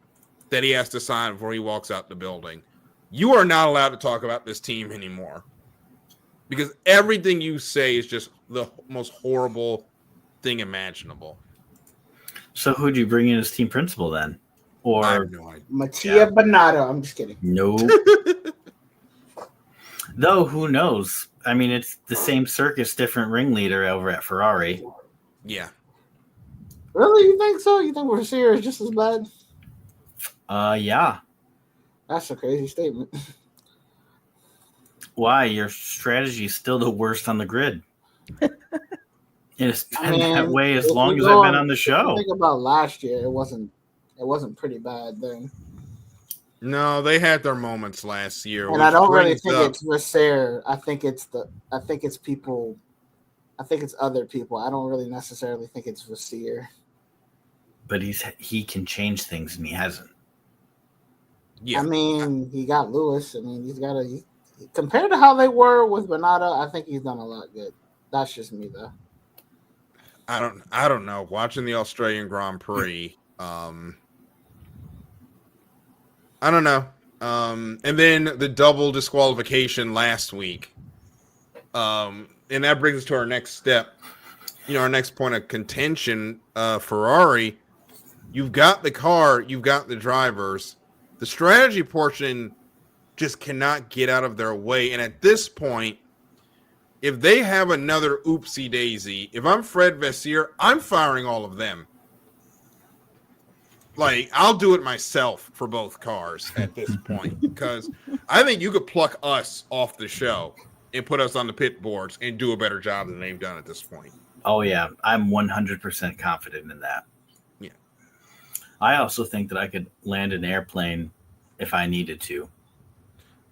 that he has to sign before he walks out the building, you are not allowed to talk about this team anymore. Because everything you say is just the most horrible thing imaginable. So who'd you bring in as team principal then? Or I have no idea. Mattia Bonato. I'm just kidding. no. Though, who knows? I mean, it's the same circus, different ringleader over at Ferrari. Yeah. Really? You think so? You think Mercier is just as bad? Yeah. That's a crazy statement. Why? Your strategy is still the worst on the grid. It's been that way as long as I've been on the show. Think about last year. It wasn't pretty bad then. No, they had their moments last year. And I don't really think it's Mercier. I think it's people. I think it's other people. I don't really necessarily think it's Mercier. But he can change things, and he hasn't. Yeah. I mean, he got Lewis. I mean, he's got compared to how they were with Bernardo, I think he's done a lot good. That's just me, though. I don't know. Watching the Australian Grand Prix, I don't know. And then the double disqualification last week. And that brings us to our next step. Our next point of contention, Ferrari. You've got the car, you've got the drivers. The strategy portion just cannot get out of their way. And at this point, if they have another oopsie daisy, if I'm Fred Vasseur, I'm firing all of them. Like, I'll do it myself for both cars at this point, because I think you could pluck us off the show and put us on the pit boards and do a better job than they've done at this point. Oh, yeah. I'm 100% confident in that. Yeah. I also think that I could land an airplane if I needed to.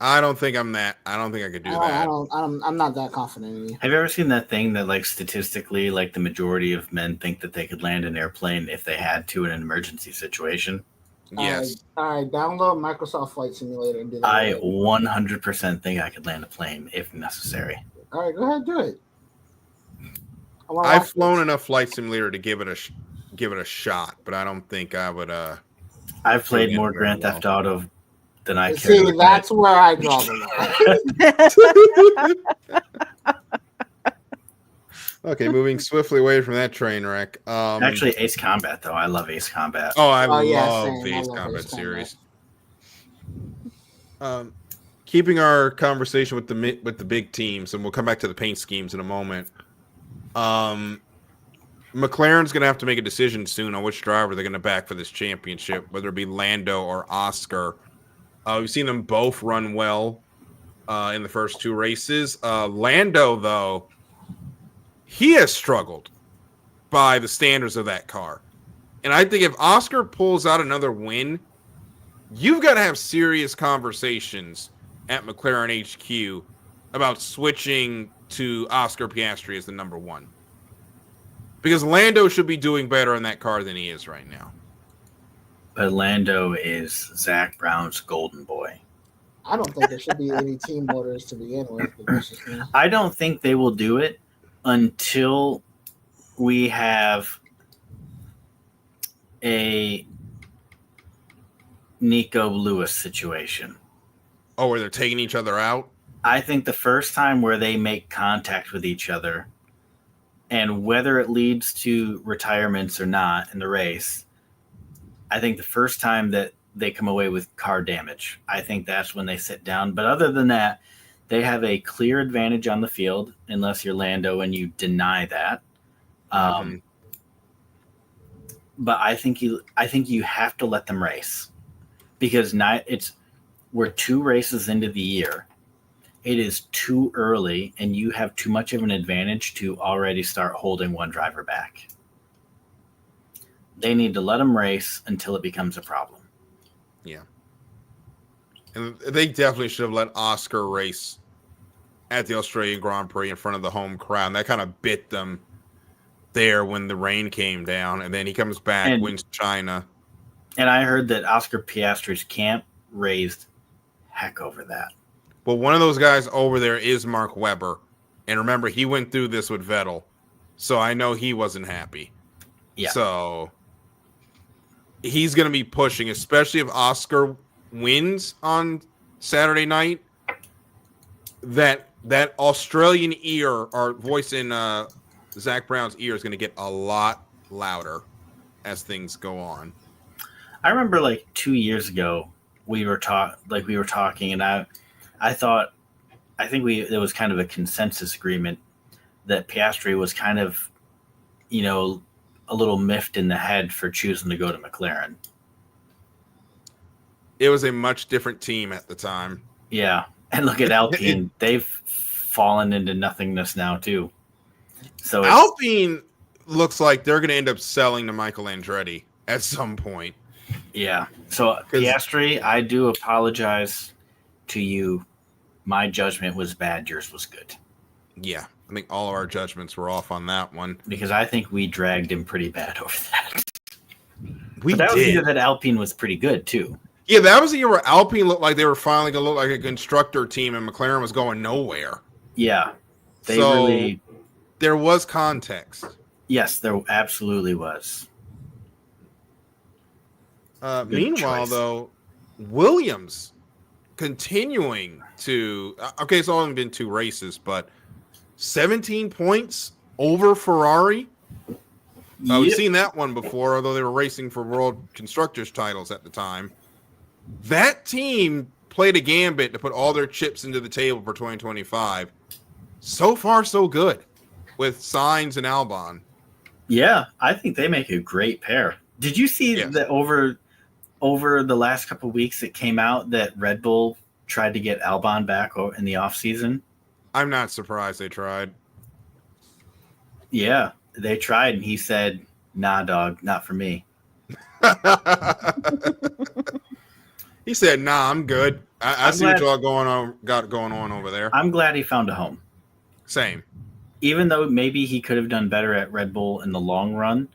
I don't think I'm that. I don't think I could do that. I'm not that confident in you. Have you ever seen that thing that, like, statistically, like, the majority of men think that they could land an airplane if they had to in an emergency situation? Yes. All right, download Microsoft Flight Simulator and do that. I 100% think I could land a plane if necessary. All right, go ahead, do it. I've flown enough Flight Simulator to give it a shot, but I don't think I would. I've played more Grand Theft Auto than I can. See, that's where I draw the line. Okay, moving swiftly away from that train wreck. Actually, Ace Combat, though. I love Ace Combat. Oh, I love same. the I Ace love Combat Ace series. Keeping our conversation with the big teams, and we'll come back to the paint schemes in a moment. McLaren's going to have to make a decision soon on which driver they're going to back for this championship, whether it be Lando or Oscar. We've seen them both run well in the first two races. Lando, though, he has struggled by the standards of that car. And I think if Oscar pulls out another win, you've got to have serious conversations at McLaren HQ about switching to Oscar Piastri as the number one. Because Lando should be doing better in that car than he is right now. But Lando is Zach Brown's golden boy. I don't think there should be any team orders to begin with. But that's just me. I don't think they will do it until we have a Nico Lewis situation. Oh, where they're taking each other out? I think the first time where they make contact with each other, and whether it leads to retirements or not in the race, I think the first time that they come away with car damage, I think that's when they sit down. But other than that, they have a clear advantage on the field, unless you're Lando and you deny that. But I think you have to let them race, because we're 2 races into the year. It is too early, and you have too much of an advantage to already start holding one driver back. They need to let them race until it becomes a problem. Yeah. And they definitely should have let Oscar race at the Australian Grand Prix in front of the home crowd. And that kind of bit them there when the rain came down. And then he comes back, wins China. And I heard that Oscar Piastri's camp raised heck over that. Well, one of those guys over there is Mark Webber. And remember, he went through this with Vettel. So I know he wasn't happy. Yeah. So he's going to be pushing, especially if Oscar wins on Saturday night. That Australian ear, or voice in Zach Brown's ear, is going to get a lot louder as things go on. I remember like 2 years ago we were talking, and I think there was kind of a consensus agreement that Piastri was kind of, a little miffed in the head for choosing to go to McLaren. It was a much different team at the time. Yeah. And look at Alpine. They've fallen into nothingness now too. So Alpine looks like they're going to end up selling to Michael Andretti at some point. Yeah. So Piastri, I do apologize to you. My judgment was bad. Yours was good. Yeah. I think all of our judgments were off on that one. Because I think we dragged him pretty bad over that. But that was the year that Alpine was pretty good too. Yeah, that was the year where Alpine looked like they were finally going to look like a constructor team, and McLaren was going nowhere. Yeah. There was context. Yes, there absolutely was. Meanwhile, though, Williams continuing to it's only been 2 races, but 17 points over Ferrari. We've seen that one before, although they were racing for World Constructors titles at the time. That team played a gambit to put all their chips into the table for 2025. So far, so good with Sainz and Albon. Yeah, I think they make a great pair. Did you see that over the last couple of weeks it came out that Red Bull tried to get Albon back in the offseason? I'm not surprised they tried. Yeah, they tried, and he said, "Nah, dog, not for me." He said, "Nah, I'm good. I see what y'all got going on over there." I'm glad he found a home. Same. Even though maybe he could have done better at Red Bull in the long run,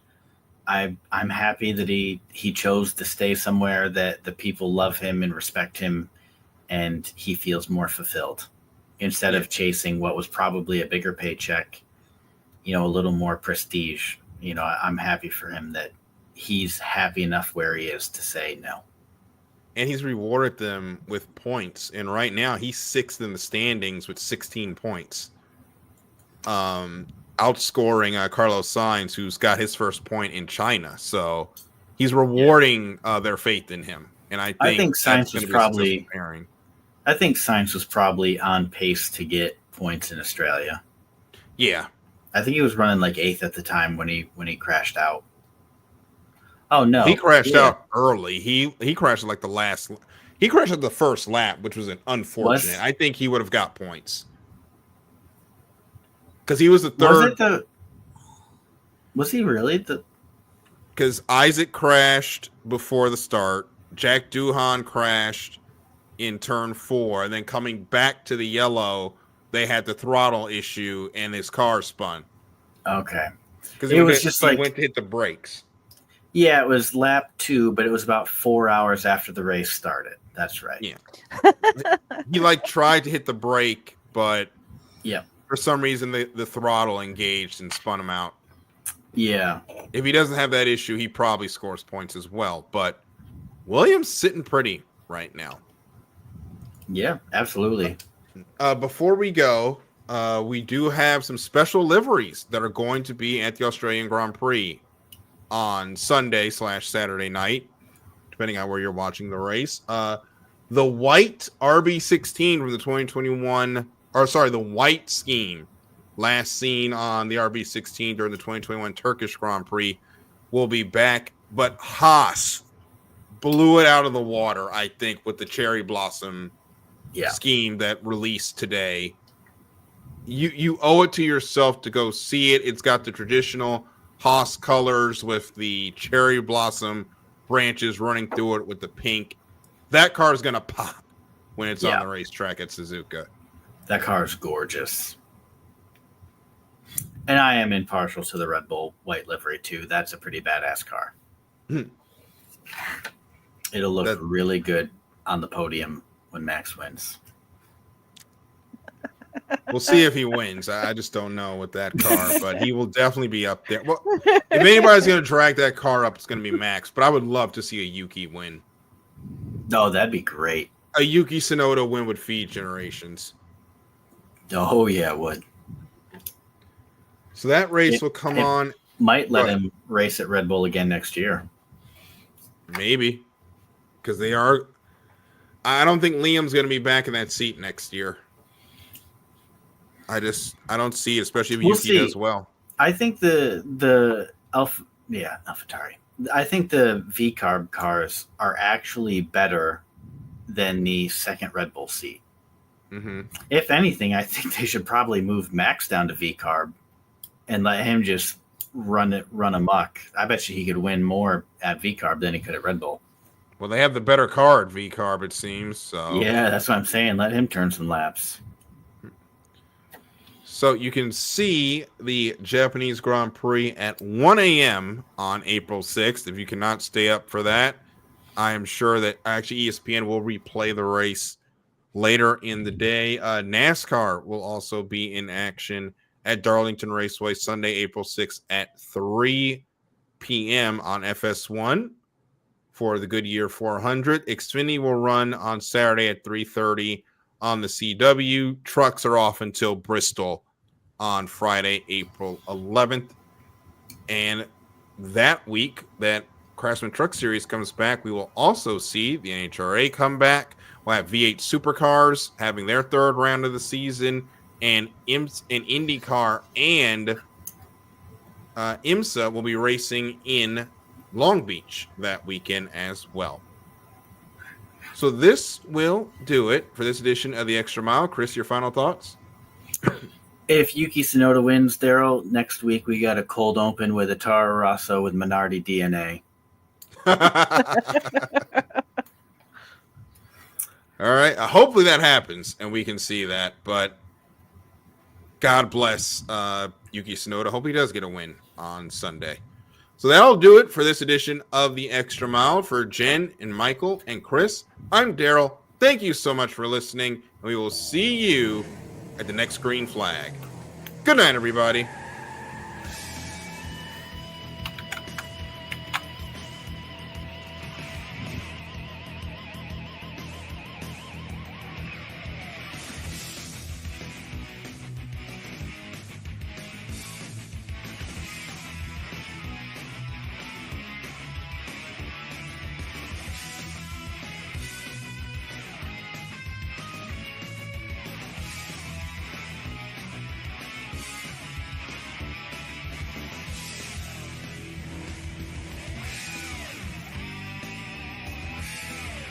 I'm happy that he chose to stay somewhere that the people love him and respect him, and he feels more fulfilled instead of chasing what was probably a bigger paycheck, a little more prestige. I'm happy for him that he's happy enough where he is to say no. And he's rewarded them with points. And right now he's 6th in the standings with 16 points. Outscoring Carlos Sainz, who's got his first point in China. So he's rewarding their faith in him. And I think Sainz was probably on pace to get points in Australia. Yeah. I think he was running like 8th at the time when he crashed out. Oh no. He crashed out early. He crashed at he crashed at the first lap, which was unfortunate. I think he would have got points. Because he was the third. Was he really? Because Isaac crashed before the start. Jack Doohan crashed in turn 4. And then coming back to the yellow, they had the throttle issue and his car spun. Okay. Because he went to hit the brakes. Yeah, it was lap 2, but it was about 4 hours after the race started. That's right. Yeah. He tried to hit the brake, but for some reason the throttle engaged and spun him out. Yeah. If he doesn't have that issue, he probably scores points as well. But Williams sitting pretty right now. Yeah, absolutely. Before we go, we do have some special liveries that are going to be at the Australian Grand Prix on Sunday/Saturday night, depending on where you're watching the race. The white RB16 from the 2021, the white scheme last seen on the RB16 during the 2021 Turkish Grand Prix will be back, but Haas blew it out of the water, I think, with the cherry blossom scheme that released today. You owe it to yourself to go see it. It's got the traditional Haas colors with the cherry blossom branches running through it with the pink. That car is going to pop when it's on the racetrack at Suzuka. That car is gorgeous. And I am impartial to the Red Bull white livery too. That's a pretty badass car. It'll look really good on the podium when Max wins. We'll see if he wins. I just don't know with that car, but he will definitely be up there. Well, if anybody's going to drag that car up, it's going to be Max. But I would love to see a Yuki win. No, that'd be great. A Yuki Tsunoda win would feed generations. Oh, yeah, it would. So that race will come on. Might let him race at Red Bull again next year. Maybe. Because they are. I don't think Liam's going to be back in that seat next year. I don't see it, especially if Yuki does well. I think the AlphaTauri. I think the V-Carb cars are actually better than the second Red Bull seat. Mm-hmm. If anything, I think they should probably move Max down to V-Carb and let him just run amok. I bet you he could win more at V-Carb than he could at Red Bull. Well, they have the better car at V-Carb, it seems. So yeah, that's what I'm saying. Let him turn some laps. So you can see the Japanese Grand Prix at 1 a.m. on April 6th. If you cannot stay up for that, I am sure that actually ESPN will replay the race later in the day. NASCAR will also be in action at Darlington Raceway Sunday, April 6th at 3 p.m. on FS1 for the Goodyear 400. Xfinity will run on Saturday at 3:30 on the CW. Trucks are off until Bristol on Friday, April 11th. And that week that Craftsman Truck Series comes back, we will also see the NHRA come back. We'll have V8 Supercars having their third round of the season, and IndyCar and IMSA will be racing in Long Beach that weekend as well. So this will do it for this edition of the Extra Mile. Chris, your final thoughts? If Yuki Tsunoda wins, Darryl, next week we got a cold open with a Toro Rosso with Minardi DNA. All right. Hopefully that happens and we can see that. But God bless Yuki Tsunoda. Hope he does get a win on Sunday. So that'll do it for this edition of the Extra Mile. For Jen and Michael and Chris, I'm Darryl. Thank you so much for listening. And we will see you at the next green flag. Good night, everybody.